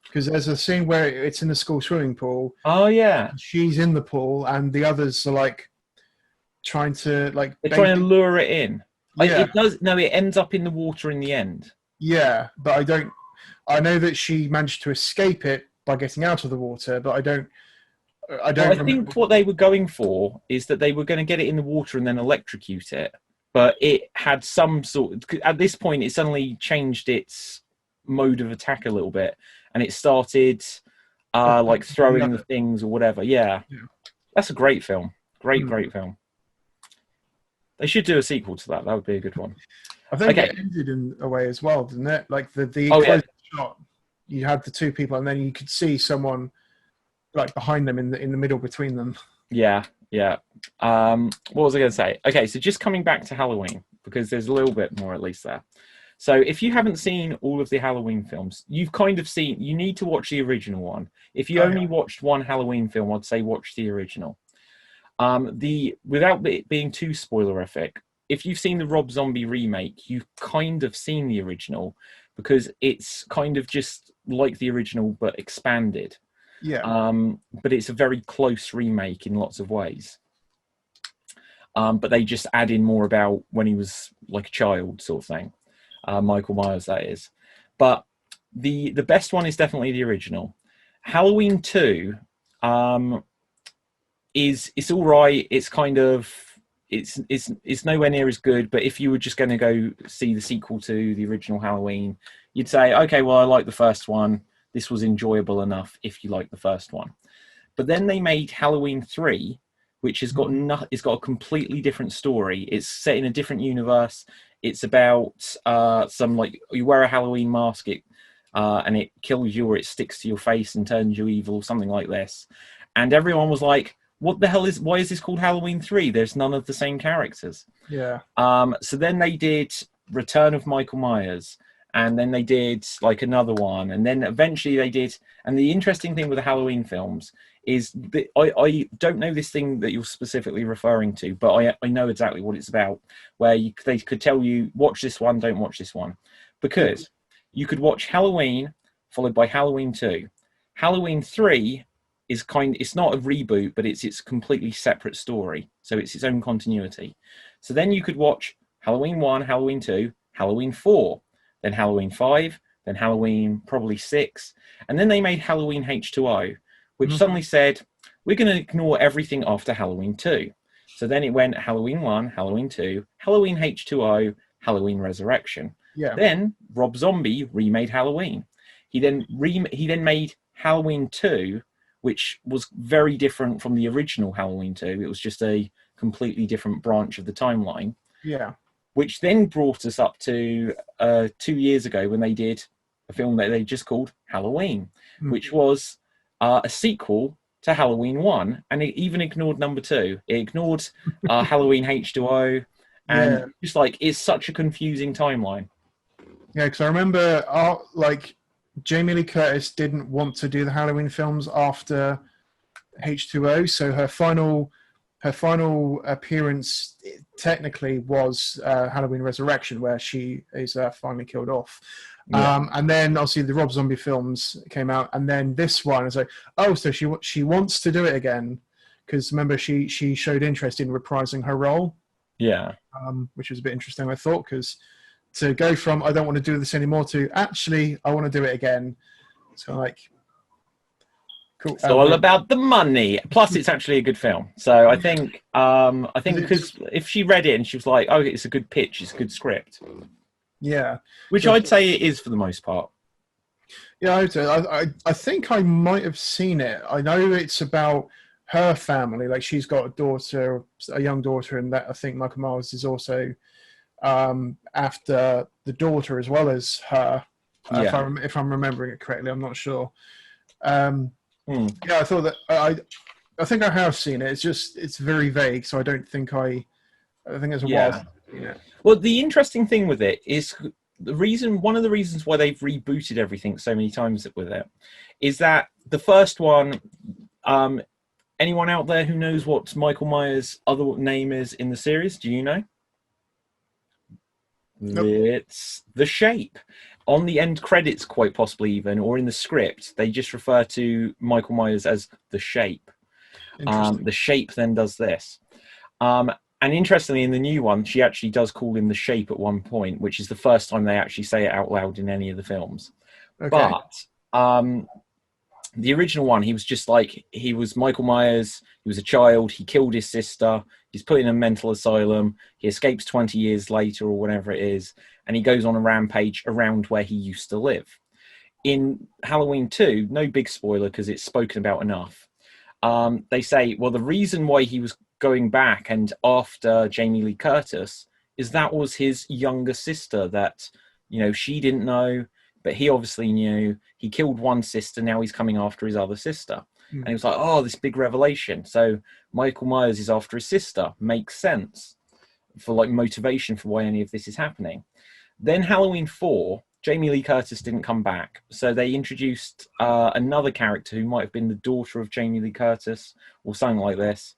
because there's a scene where it's in the school swimming pool. Oh yeah, she's in the pool, and the others are like trying to like. they're trying to lure it in. Yeah. It does. No, it ends up in the water in the end. Yeah, but I don't. I know that she managed to escape it by getting out of the water, but I don't. I don't. Well, I think what they were going for is that they were going to get it in the water and then electrocute it, but it had some sort. At this point, it suddenly changed its mode of attack a little bit, and it started like throwing the things or whatever. Yeah, that's a great film. Great film. They should do a sequel to that. That would be a good one. I think it ended in a way as well, didn't it? Like the shot, you had the two people, and then you could see someone like behind them in the middle between them. Yeah. What was I going to say? Okay, so just coming back to Halloween, because there's a little bit more at least there. So if you haven't seen all of the Halloween films, you've kind of seen. You need to watch the original one. If you only watched one Halloween film, I'd say watch the original. Without it being too spoilerific, if you've seen the Rob Zombie remake, you've kind of seen the original because it's kind of just like the original but expanded. Yeah. But it's a very close remake in lots of ways. But they just add in more about when he was like a child, sort of thing. Michael Myers, that is. But the best one is definitely the original. Halloween 2 it's all right. It's kind of it's nowhere near as good. But if you were just going to go see the sequel to the original Halloween, you'd say, okay, well, I like the first one. This was enjoyable enough if you like the first one. But then they made Halloween 3, which has got it's got a completely different story. It's set in a different universe. It's about some like you wear a Halloween mask, and it kills you or it sticks to your face and turns you evil, something like this. And everyone was like, what the hell why is this called Halloween 3? There's none of the same characters. Yeah. So then they did Return of Michael Myers, and then they did like another one, and then eventually they did. And the interesting thing with the Halloween films is that I don't know this thing that you're specifically referring to, but I know exactly what it's about, where they could tell you, watch this one, don't watch this one. Because you could watch Halloween, followed by Halloween 2. Halloween 3 is it's not a reboot, but it's a completely separate story. So it's its own continuity. So then you could watch Halloween 1, Halloween 2, Halloween 4, then Halloween 5, then Halloween probably 6. And then they made Halloween H2O, which suddenly said, we're going to ignore everything after Halloween 2. So then it went Halloween 1, Halloween 2, Halloween H2O, Halloween Resurrection. Yeah. Then Rob Zombie remade Halloween. He then made Halloween 2, which was very different from the original Halloween 2. It was just a completely different branch of the timeline. Yeah. Which then brought us up to 2 years ago when they did a film that they just called Halloween, which was a sequel to Halloween 1, and it even ignored number 2. It ignored Halloween H2O, and just like, it's such a confusing timeline. Yeah, because I remember like Jamie Lee Curtis didn't want to do the Halloween films after H2O, so her final appearance technically was Halloween Resurrection, where she is finally killed off. Yeah. And then obviously the Rob Zombie films came out, and then this one is like, oh, so she wants to do it again, because remember she showed interest in reprising her role. Yeah. Which was a bit interesting, I thought, because to go from I don't want to do this anymore to actually I want to do it again. So like, cool. It's all about the money. Plus, it's actually a good film. So I think because if she read it and she was like, "Oh, it's a good pitch, it's a good script," yeah, which I'd say it is for the most part. Yeah, I think I might have seen it. I know it's about her family. Like she's got a young daughter, and that I think Michael Myers is also after the daughter as well as her. If I'm remembering it correctly, I'm not sure. Yeah, I thought that I think I have seen it. It's very vague, so I don't think I think it's a while. Yeah. Well, the interesting thing with it is one of the reasons why they've rebooted everything so many times with it is that the first one. Anyone out there who knows what Michael Myers' other name is in the series? Do you know? It's The Shape. On the end credits, quite possibly even, or in the script, they just refer to Michael Myers as The Shape. The Shape then does this. And interestingly, in the new one, she actually does call him The Shape at one point, which is the first time they actually say it out loud in any of the films. Okay. But the original one, he was just like, he was Michael Myers, he was a child, he killed his sister, he's put in a mental asylum, he escapes 20 years later or whatever it is, and he goes on a rampage around where he used to live. In Halloween 2, no big spoiler because it's spoken about enough, they say, well, the reason why he was going back and after Jamie Lee Curtis is that was his younger sister that, she didn't know, but he obviously knew. He killed one sister, now he's coming after his other sister. And he was like, oh, this big revelation. So Michael Myers is after his sister. Makes sense for like motivation for why any of this is happening. Then Halloween 4, Jamie Lee Curtis didn't come back. So they introduced another character who might have been the daughter of Jamie Lee Curtis or something like this.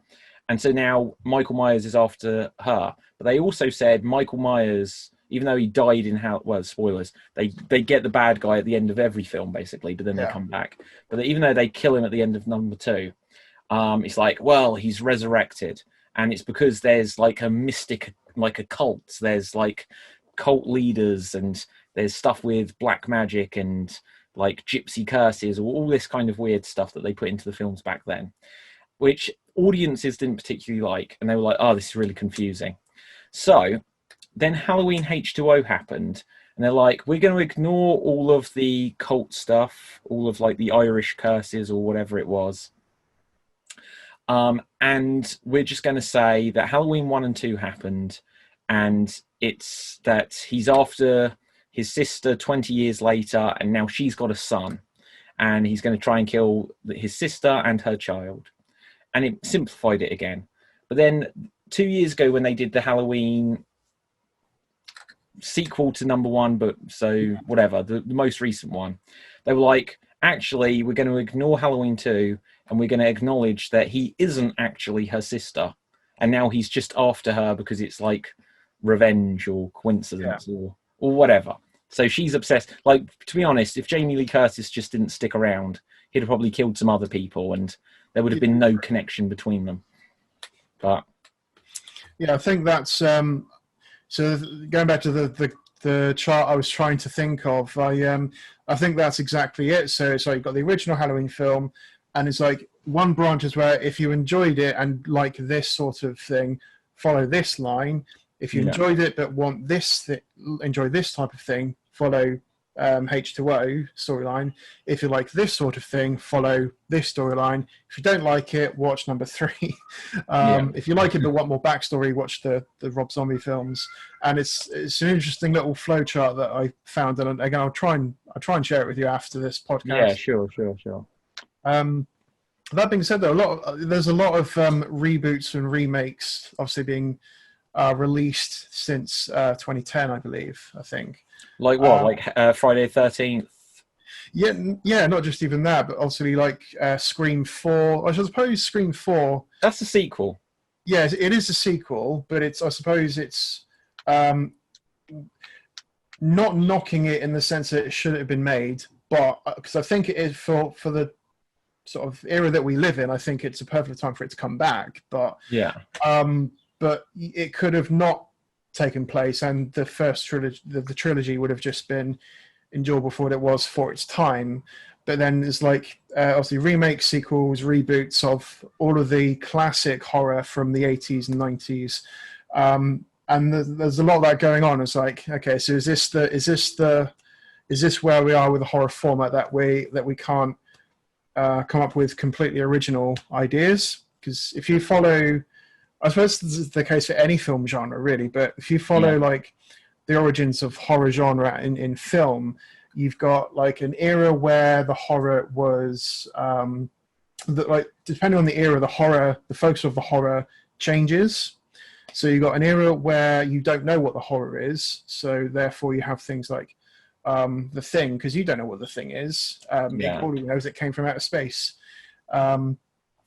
And so now Michael Myers is after her. But they also said Michael Myers, even though he died in spoilers, they get the bad guy at the end of every film, basically, but then they come back. But even though they kill him at the end of number 2, it's like, well, he's resurrected. And it's because there's like a mystic, like a cult. There's like cult leaders and there's stuff with black magic and like gypsy curses or all this kind of weird stuff that they put into the films back then, which audiences didn't particularly like. And they were like, oh, this is really confusing. So then Halloween H2O happened, and they're like, we're going to ignore all of the cult stuff, all of like the Irish curses or whatever it was. And we're just going to say that Halloween 1 and 2 happened, and it's that he's after his sister 20 years later, and now she's got a son, and he's going to try and kill his sister and her child. And it simplified it again. But then 2 years ago when they did the Halloween sequel to number 1, but so whatever, the most recent one, they were like, actually, we're going to ignore Halloween 2 and we're going to acknowledge that he isn't actually her sister. And now he's just after her because it's like revenge or coincidence or whatever. So she's obsessed. Like, to be honest, if Jamie Lee Curtis just didn't stick around, he'd have probably killed some other people and there would have been no connection between them. But yeah, I think that's so going back to the chart I was trying to think of, I think that's exactly it. So it's like you've got the original Halloween film, and it's like one branch is where if you enjoyed it and like this sort of thing, follow this line. If you enjoyed it but want enjoy this type of thing, follow H2O storyline. If you like this sort of thing, follow this storyline. If you don't like it, watch number 3. If you like it but want more backstory, watch the Rob Zombie films. And it's an interesting little flow chart that I found. And again, I'll try and share it with you after this podcast. Yeah, sure. That being said, though, there's a lot of reboots and remakes, obviously being released since 2010, I believe. I think. Like what? Like Friday the 13th? Yeah, not just even that, but obviously like Scream 4. I suppose Scream 4. That's a sequel. Yeah, it is a sequel, but I suppose it's not knocking it in the sense that it should have been made, but because I think it is for the sort of era that we live in, I think it's a perfect time for it to come back. But but it could have not taken place, and the first trilogy, the trilogy would have just been enjoyable for what it was for its time. But then there's like obviously remakes, sequels, reboots of all of the classic horror from the 80s and 90s, and there's a lot of that going on. It's like, okay, so is this where we are with the horror format that we can't come up with completely original ideas? Because if you follow, I suppose this is the case for any film genre, really, but if you follow like the origins of horror genre in film, you've got like an era where the horror was, like depending on the era, the focus of the horror changes. So you've got an era where you don't know what the horror is, so therefore you have things like The Thing, because you don't know what The Thing is. All you know is it came from outer space.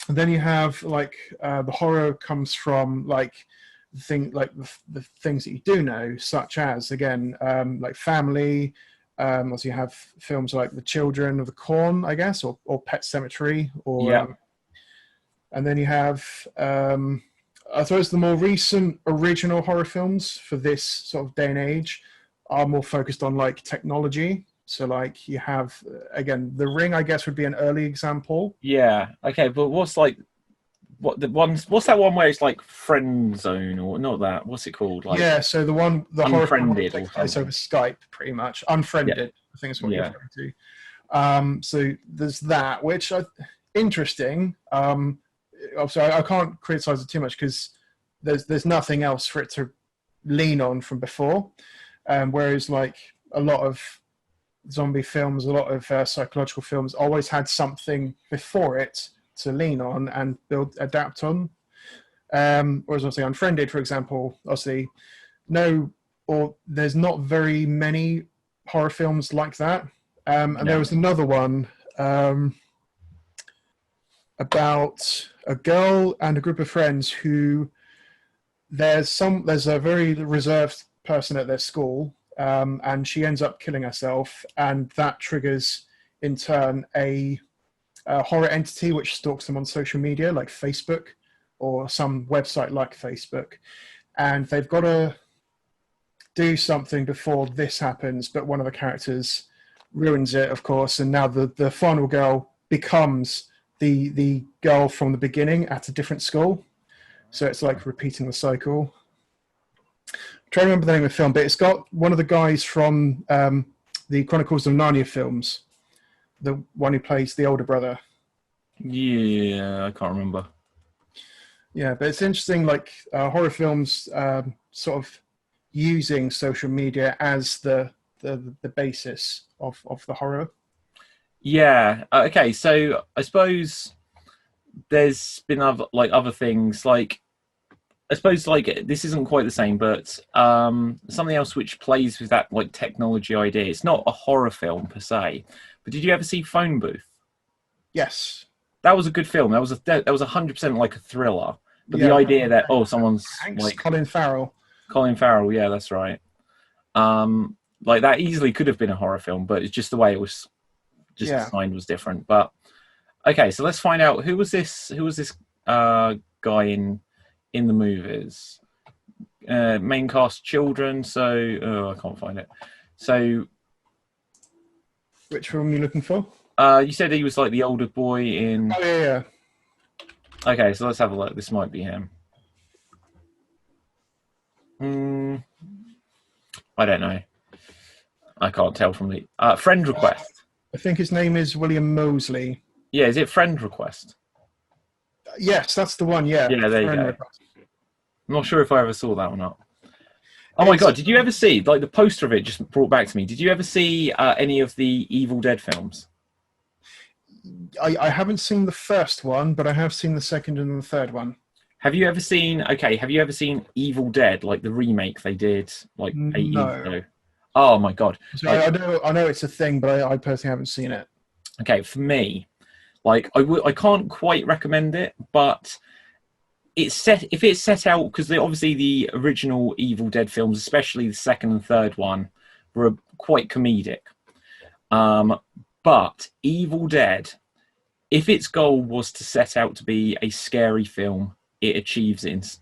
Then you have like the horror comes from like the things that you do know, such as again like Family. Also, you have films like The Children of the Corn, I guess, or Pet Cemetery, or and then you have I suppose the more recent original horror films for this sort of day and age are more focused on like technology. So like you have again The Ring, I guess, would be an early example. Yeah. Okay, but what's that one where it's like Friend Zone or not that? What's it called? Like So the horror film takes place over Skype, pretty much. Unfriended, I think is what you're referring to. So there's that, which interesting. Obviously, I can't criticize it too much because there's nothing else for it to lean on from before. Whereas like a lot of zombie films, a lot of psychological films always had something before it to lean on and adapt on. Whereas obviously Unfriended, for example, obviously there's not very many horror films like that. And there was another one about a girl and a group of friends who there's a very reserved person at their school, and she ends up killing herself, and that triggers in turn a horror entity which stalks them on social media like Facebook or some website like Facebook, and they've got to do something before this happens, but one of the characters ruins it, of course, and now the final girl becomes the girl from the beginning at a different school. So it's like repeating the cycle. I'm trying to remember the name of the film, but it's got one of the guys from the Chronicles of Narnia films, the one who plays the older brother. Yeah, I can't remember. Yeah, but it's interesting, like horror films sort of using social media as the basis of the horror. Yeah. Okay. So I suppose there's been other things. Like I suppose like this isn't quite the same, but something else which plays with that like technology idea. It's not a horror film per se, but did you ever see Phone Booth? Yes. That was a good film. That was 100% like a thriller. But the idea that someone's like Colin Farrell. Colin Farrell, yeah, that's right. Like that easily could have been a horror film, but it's just the way it was designed was different. But okay, so let's find out who was this guy in the movies. Main cast children, so I can't find it. So which film are you looking for? You said he was like the older boy in Oh yeah. Okay, so let's have a look. This might be him. I don't know. I can't tell from the friend request. I think his name is William Moseley. Yeah, is it Friend Request? Yes, that's the one. Yeah. Yeah, there you go. Request. I'm not sure if I ever saw that or not. Oh my god! Did you ever see like the poster of it? Just brought back to me. Did you ever see any of the Evil Dead films? I haven't seen the first one, but I have seen the second and the third one. Have you ever seen Evil Dead, like the remake they did like 8 years ago? Oh my god! So I know it's a thing, but I personally haven't seen it. Okay, for me, like I can't quite recommend it, but if it's set out because obviously the original Evil Dead films, especially the second and third one, were quite comedic. But Evil Dead, if its goal was to set out to be a scary film, it achieves it.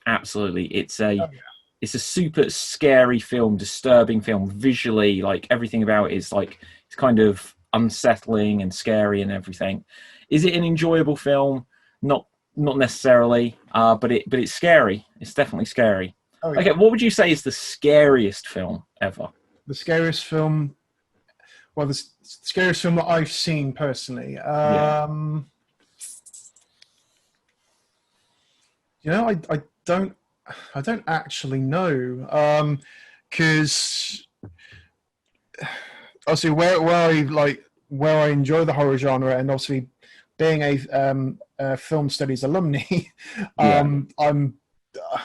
Absolutely. It's a super scary film, disturbing film. Visually, like everything about it is like it's kind of unsettling and scary and everything. Is it an enjoyable film? Not necessarily, but it's scary. It's definitely scary. Oh, yeah. Okay, what would you say is the scariest film ever? The scariest film. Well, the scariest film that I've seen personally. I don't actually know, because obviously where I enjoy the horror genre, and obviously being a film studies alumni,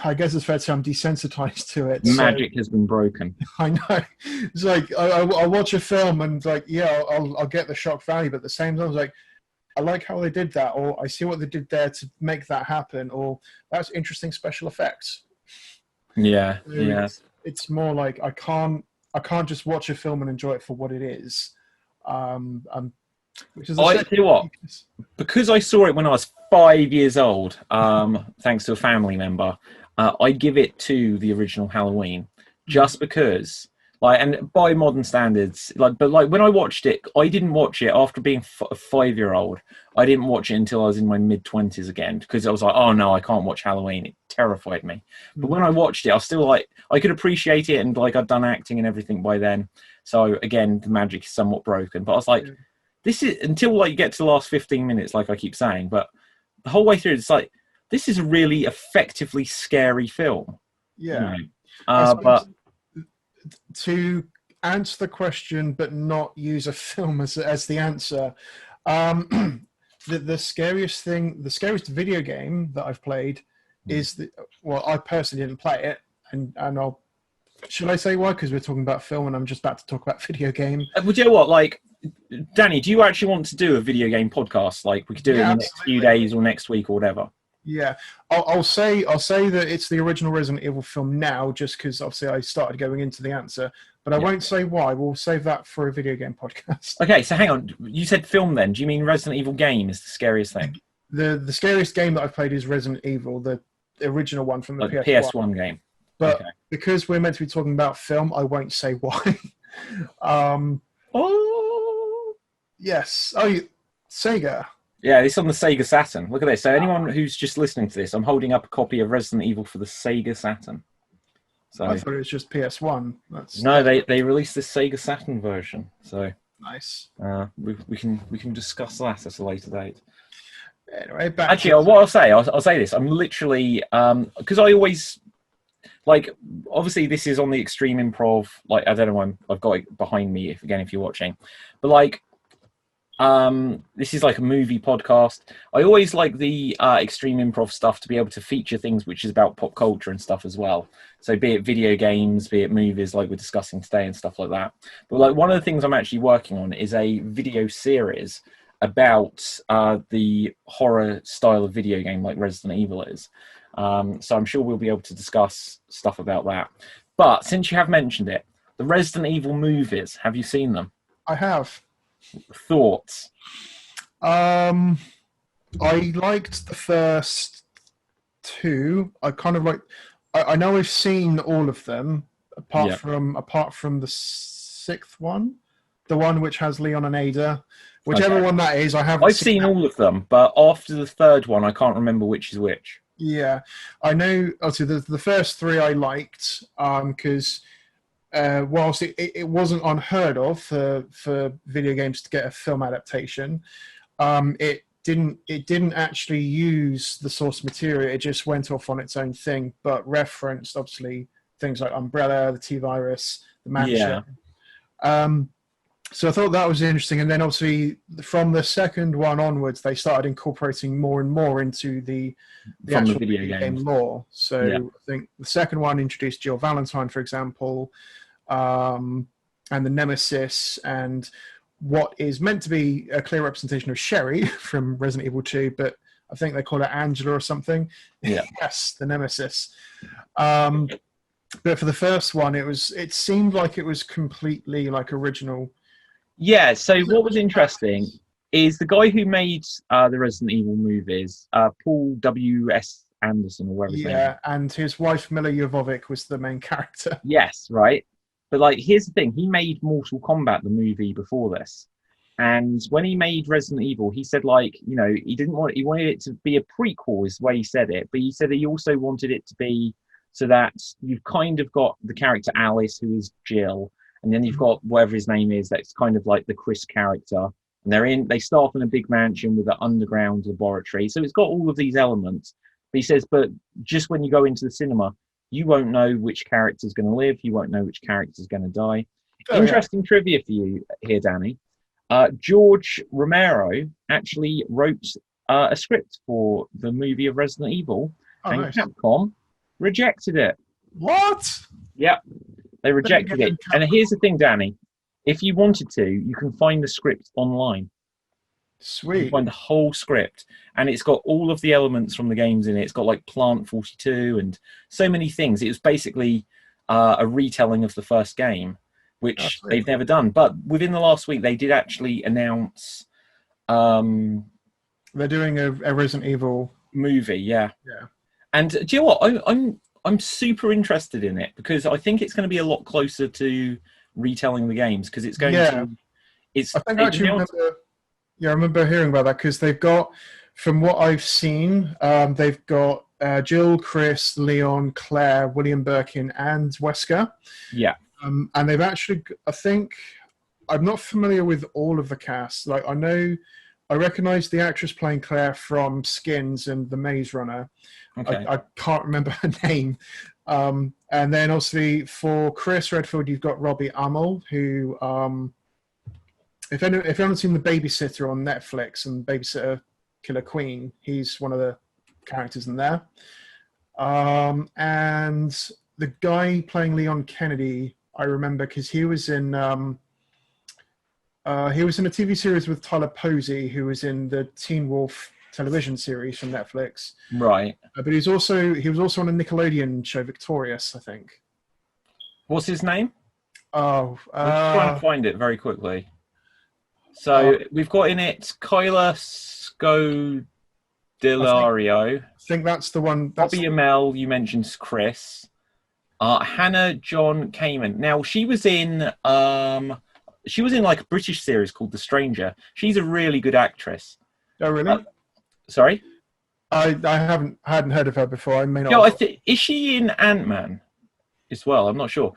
I guess it's fair to say I'm desensitized to it. Magic has been broken. I know. It's like I'll watch a film and like, yeah, I'll get the shock value, but at the same time, I was like, I like how they did that, or I see what they did there to make that happen, or that's interesting special effects. Yeah, So yeah. it's more like I can't just watch a film and enjoy it for what it is. Which is I tell you what, because I saw it when I was 5 years old, thanks to a family member, I give it to the original Halloween, just because, like, and by modern standards, like, but like when I watched it, I didn't watch it after being a 5-year-old. I didn't watch it until I was in my mid-20s again, because I was like, oh no, I can't watch Halloween. It terrified me. But when I watched it, I was still like, I could appreciate it, and like I'd done acting and everything by then. So again, the magic is somewhat broken. But I was like, this is, until like you get to the last 15 minutes, like I keep saying, but the whole way through, it's like, this is a really effectively scary film. Yeah. You know? But to answer the question, but not use a film as the answer, the scariest video game that I've played is well, I personally didn't play it, and I'll. Should I say why? Because we're talking about film, and I'm just about to talk about video game. Well, you know what, like, Danny, do you actually want to do a video game podcast? Like, we could do it in the next few days or next week or whatever. Yeah, I'll say that it's the original Resident Evil film now, just because obviously I started going into the answer, but I won't say why. We'll save that for a video game podcast. Okay, so hang on. You said film then. Do you mean Resident Evil game is the scariest thing? The scariest game that I've played is Resident Evil, the original one from the PS1. PS1 game. But because we're meant to be talking about film, I won't say why. Yes. Oh, Sega. Yeah, it's on the Sega Saturn. Look at this. So anyone who's just listening to this, I'm holding up a copy of Resident Evil for the Sega Saturn. So I thought it was just PS1. No, they released this Sega Saturn version. So nice. We can discuss that at a later date. Anyway, actually, what I'll say this. I'm literally because I always like, obviously this is on the Extreme Improv. Like, I don't know, I've got it behind me if you're watching, but like. This is like a movie podcast. I always like the Extreme Improv stuff to be able to feature things which is about pop culture and stuff as well. So be it video games, be it movies like we're discussing today and stuff like that. But like one of the things I'm actually working on is a video series about the horror style of video game like Resident Evil is. So I'm sure we'll be able to discuss stuff about that. But since you have mentioned it, the Resident Evil movies, have you seen them? I have. Thoughts? I liked the first two. I kind of like. I know I've seen all of them apart from the sixth one, the one which has Leon and Ada, whichever one that is. I've seen all of them, but after the third one, I can't remember which is which. Yeah, I know. Obviously, the first three I liked because. Whilst it wasn't unheard of for video games to get a film adaptation, it didn't actually use the source material. It just went off on its own thing, but referenced obviously things like Umbrella, the T-Virus, the Mansion. So I thought that was interesting. And then obviously from the second one onwards, they started incorporating more and more into the actual video game lore. So I think the second one introduced Jill Valentine, for example, and the Nemesis, and what is meant to be a clear representation of Sherry from Resident Evil 2, but I think they call it Angela or something. Yeah. Yes, the Nemesis. But for the first one, it seemed like it was completely like original. Yeah, so what was interesting is the guy who made the Resident Evil movies, Paul W.S. Anderson or whatever his name is. And his wife Mila Jovovich was the main character. Yes, right. But like, here's the thing: he made Mortal Kombat the movie before this, and when he made Resident Evil, he said like, you know, he wanted it to be a prequel, is the way he said it. But he said that he also wanted it to be so that you've kind of got the character Alice, who is Jill, and then you've got whatever his name is, that's kind of like the Chris character. And they start in a big mansion with an underground laboratory. So it's got all of these elements. But he says, but just when you go into the cinema, you won't know which character's going to live. You won't know which character's going to die. Interesting trivia for you here, Danny. George Romero actually wrote a script for the movie of Resident Evil, and nice. Capcom rejected it. What? Yeah, they rejected it. And here's the thing, Danny. If you wanted to, you can find the script online. Sweet. You find the whole script, and it's got all of the elements from the games in it. It's got like Plant 42 and so many things. It was basically a retelling of the first game, which they've never done. But within the last week, they did actually announce they're doing a Resident Evil movie. Yeah. And do you know what? I'm super interested in it because I think it's going to be a lot closer to retelling the games because it's going to. It's. I think I actually remember. Yeah, I remember hearing about that because they've got, from what I've seen, they've got Jill, Chris, Leon, Claire, William Birkin, and Wesker. Yeah. And they've actually, I think, I'm not familiar with all of the cast. Like, I recognize the actress playing Claire from Skins and The Maze Runner. Okay. I can't remember her name. And then obviously for Chris Redfield, you've got Robbie Amell, who, if anyone's seen The Babysitter on Netflix and Babysitter Killer Queen, he's one of the characters in there. And the guy playing Leon Kennedy, I remember because he was in a TV series with Tyler Posey, who was in the Teen Wolf television series from Netflix. Right. But he was also on a Nickelodeon show, Victorious, I think. What's his name? I'll try and find it very quickly. So we've got in it Kyla Scodelario. I think that's the one. Bobby Amell, you mentioned Chris. Hannah John Kamen. Now she was in like a British series called The Stranger. She's a really good actress. Oh really? Sorry? I hadn't heard of her before. I may not. No, is she in Ant-Man as well? I'm not sure.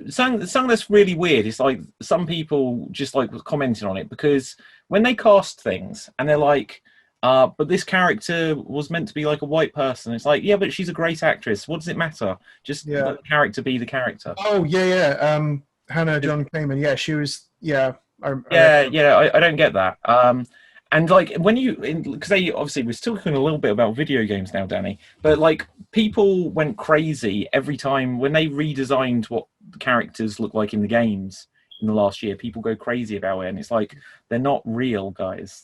Something that's really weird is like some people just like commenting on it because when they cast things and they're like, but this character was meant to be like a white person. It's like, yeah, but she's a great actress. What does it matter? Just let the character be the character. Oh yeah. Hannah John Kamen. Yeah, she was. Yeah. I don't get that. And like when because they obviously we're still talking a little bit about video games now, Danny, but like people went crazy every time when they redesigned what the characters look like in the games in the last year. People go crazy about it, and it's like they're not real, guys.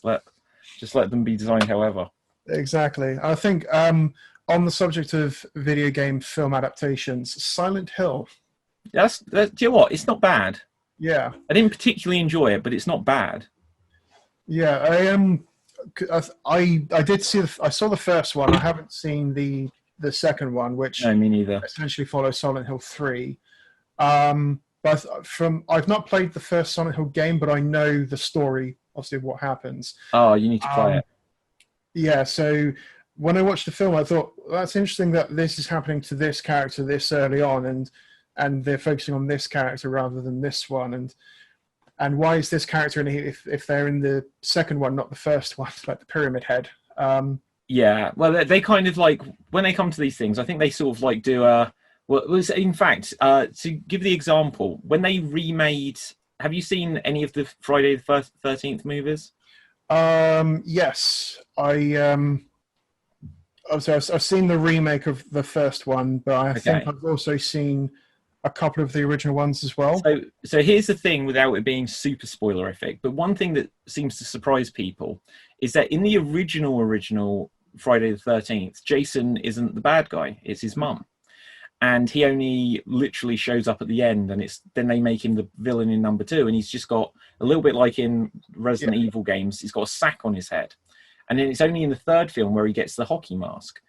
Just let them be designed however. Exactly. I think on the subject of video game film adaptations, Silent Hill. Do you know what? It's not bad. Yeah. I didn't particularly enjoy it, but it's not bad. Yeah, I did see. I saw the first one. I haven't seen the second one, which no, me neither. Essentially follows Silent Hill 3. But I've not played the first Silent Hill game, but I know the story, obviously, of what happens. Oh, you need to play it. Yeah. So when I watched the film, I thought that's interesting that this is happening to this character this early on, and they're focusing on this character rather than this one, and why is this character in here if they're in the second one, not the first one, like the Pyramid Head? Yeah, well, they kind of like, when they come to these things, I think they sort of like do in fact, to give the example, when they remade, have you seen any of the Friday the 13th movies? Yes. I've seen the remake of the first one, but I think I've also seen a couple of the original ones as well. So here's the thing, without it being super spoilerific, but one thing that seems to surprise people is that in the original Friday the 13th, Jason isn't the bad guy, it's his mum. And he only literally shows up at the end, and then they make him the villain in number 2, and he's just got a little bit like in Resident Evil games, he's got a sack on his head. And then it's only in the third film where he gets the hockey mask.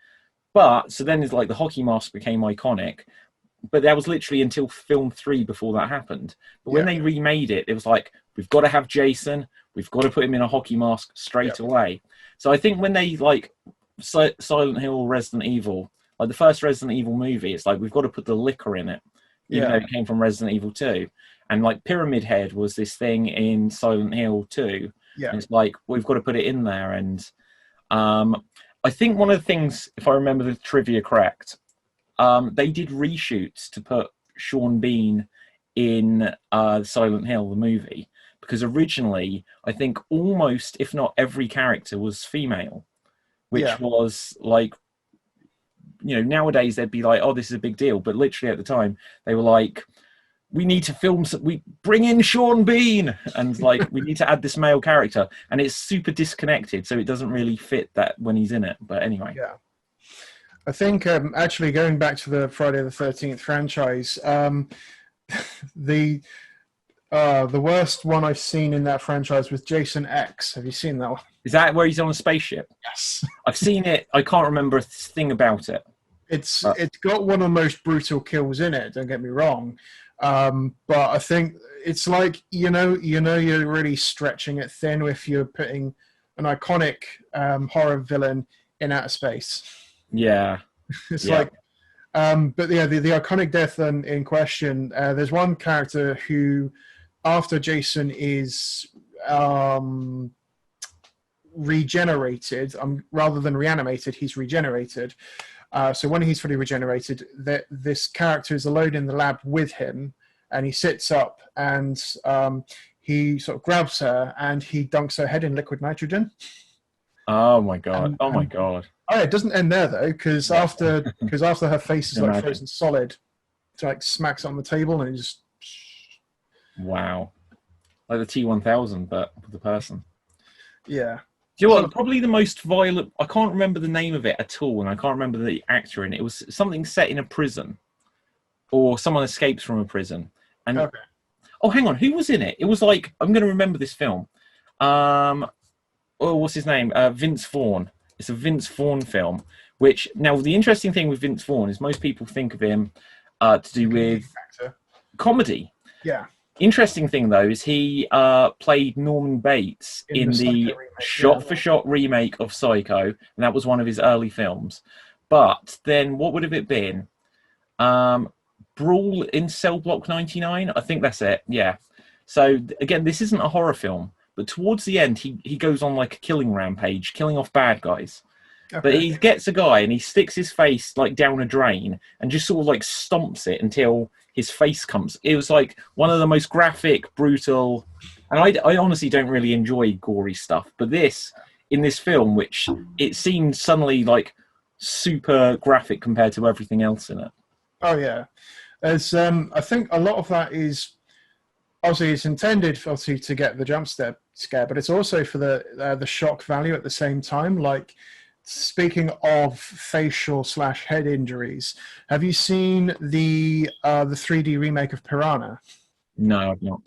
But, so then it's like the hockey mask became iconic, but that was literally until film 3 before that happened. But when they remade it, it was like, we've got to have Jason, we've got to put him in a hockey mask straight away. So I think when they like Silent Hill, Resident Evil, like the first Resident Evil movie, it's like, we've got to put the liquor in it, even though it came from Resident Evil 2. And like Pyramid Head was this thing in Silent Hill 2. Yeah. And it's like, we've got to put it in there. And I think one of the things, if I remember the trivia correct, they did reshoots to put Sean Bean in Silent Hill, the movie, because originally I think almost, if not every character was female, which was like, you know, nowadays they'd be like, oh, this is a big deal. But literally at the time, they were like, we need to film we bring in Sean Bean, and like we need to add this male character, and it's super disconnected, so it doesn't really fit that when he's in it. But anyway, yeah. I think actually going back to the Friday the 13th franchise, the worst one I've seen in that franchise was Jason X. Have you seen that one? Is that where he's on a spaceship? Yes. I've seen it. I can't remember a thing about it. It's got one of the most brutal kills in it, don't get me wrong. But I think it's like, you're really stretching it thin if you're putting an iconic horror villain in outer space. Yeah. It's like, but yeah, the iconic death in question, there's one character who, after Jason is regenerated, rather than reanimated, he's regenerated. So when he's fully regenerated, this character is alone in the lab with him, and he sits up and he sort of grabs her and he dunks her head in liquid nitrogen. Oh my god! Oh my god! Oh, it doesn't end there though, because after her face is like frozen solid, it like smacks it on the table and it just. Wow, like the T-1000, but with the person. Yeah. Do you know what? Probably the most violent. I can't remember the name of it at all, and I can't remember the actor in it. It was something set in a prison, or someone escapes from a prison. And oh, hang on, who was in it? It was like, I'm going to remember this film. What's his name? Vince Vaughn. It's a Vince Vaughn film. Which now the interesting thing with Vince Vaughn is most people think of him to do with comedy. Yeah. Interesting thing though is he played Norman Bates in the shot-for-shot remake of Psycho, and that was one of his early films. But then what would have it been? Brawl in Cell Block 99? I think that's it. Yeah. So again, this isn't a horror film, but towards the end, he goes on like a killing rampage, killing off bad guys. Okay. But he gets a guy and he sticks his face like down a drain and just sort of like stomps it until his face comes. It was like one of the most graphic, brutal, and I honestly don't really enjoy gory stuff. But in this film, which it seemed suddenly like super graphic compared to everything else in it. Oh yeah, there's I think a lot of that is obviously it's intended obviously to get the jump scare, but it's also for the shock value at the same time. Like, speaking of facial / head injuries, have you seen the 3D remake of Piranha? No, I've not.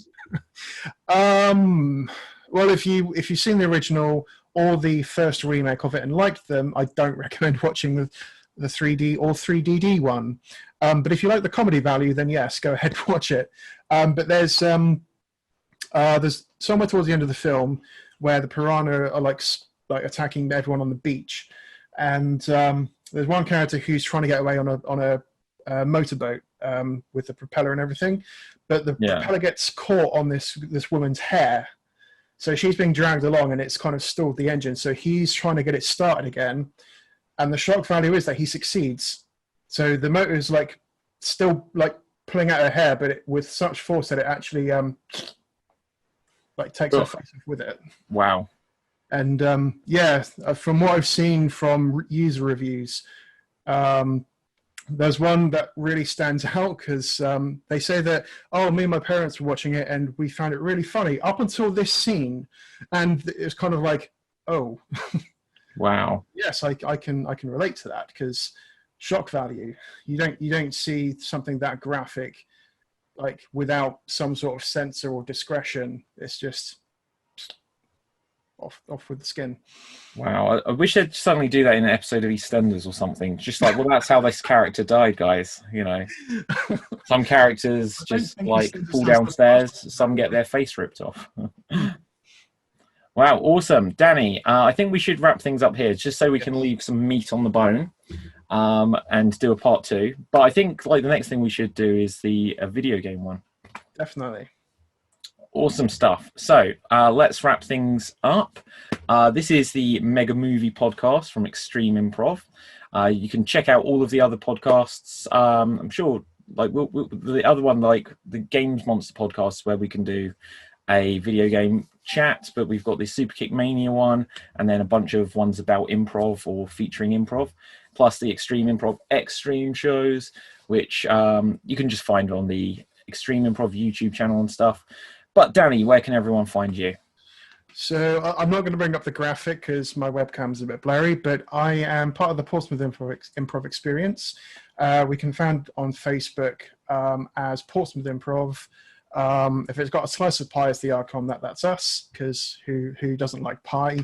Well, if you've seen the original or the first remake of it and liked them, I don't recommend watching the 3D or 3DD one. But if you like the comedy value, then yes, go ahead and watch it. But there's somewhere towards the end of the film where the piranha are like attacking everyone on the beach, and there's one character who's trying to get away on a motorboat with the propeller and everything, but the propeller gets caught on this woman's hair, so she's being dragged along and it's kind of stalled the engine. So he's trying to get it started again, and the shock value is that he succeeds. So the motor is like still like pulling out her hair, but with such force that it actually like takes her face off with it. Wow. And from what I've seen from user reviews, there's one that really stands out because they say that, me and my parents were watching it and we found it really funny up until this scene, and it was kind of like, oh, wow. Yes, I can relate to that, because shock value, you don't see something that graphic like without some sort of censor or discretion. It's just off with the skin. Wow, I wish they'd suddenly do that in an episode of EastEnders or something. Just like, well, that's how this character died, guys. You know, some characters just like fall downstairs, some get their face ripped off. Wow, awesome. Danny, I think we should wrap things up here just so we can leave some meat on the bone and do a part 2. But I think like the next thing we should do is the video game one. Definitely. Awesome stuff. So let's wrap things up. This is the Mega Movie Podcast from Extreme Improv. You can check out all of the other podcasts. I'm sure like the other one, like the Games Monster podcast, where we can do a video game chat, but we've got the Super Kick Mania one, and then a bunch of ones about improv or featuring improv, plus the Extreme Improv Extreme shows, which you can just find on the Extreme Improv YouTube channel and stuff. But Danny, where can everyone find you? So I'm not going to bring up the graphic because my webcam's a bit blurry, but I am part of the Portsmouth Improv Experience. We can find on Facebook as Portsmouth Improv. If it's got a slice of pie as the icon, that's us, because who doesn't like pie?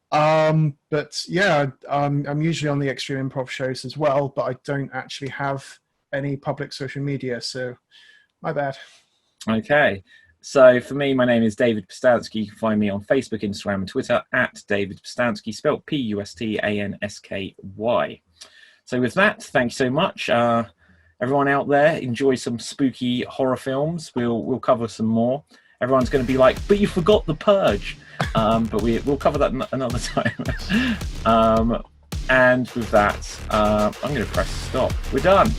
But yeah, I'm usually on the Extreme Improv shows as well, but I don't actually have any public social media, so my bad. Okay. So for me, my name is David Pustansky. You can find me on Facebook, Instagram, and Twitter at David Pustansky, spelled Pustansky. So with that, thank you so much. Everyone out there, enjoy some spooky horror films. We'll cover some more. Everyone's going to be like, but you forgot The Purge. But we'll cover that another time. And with that, I'm going to press stop. We're done.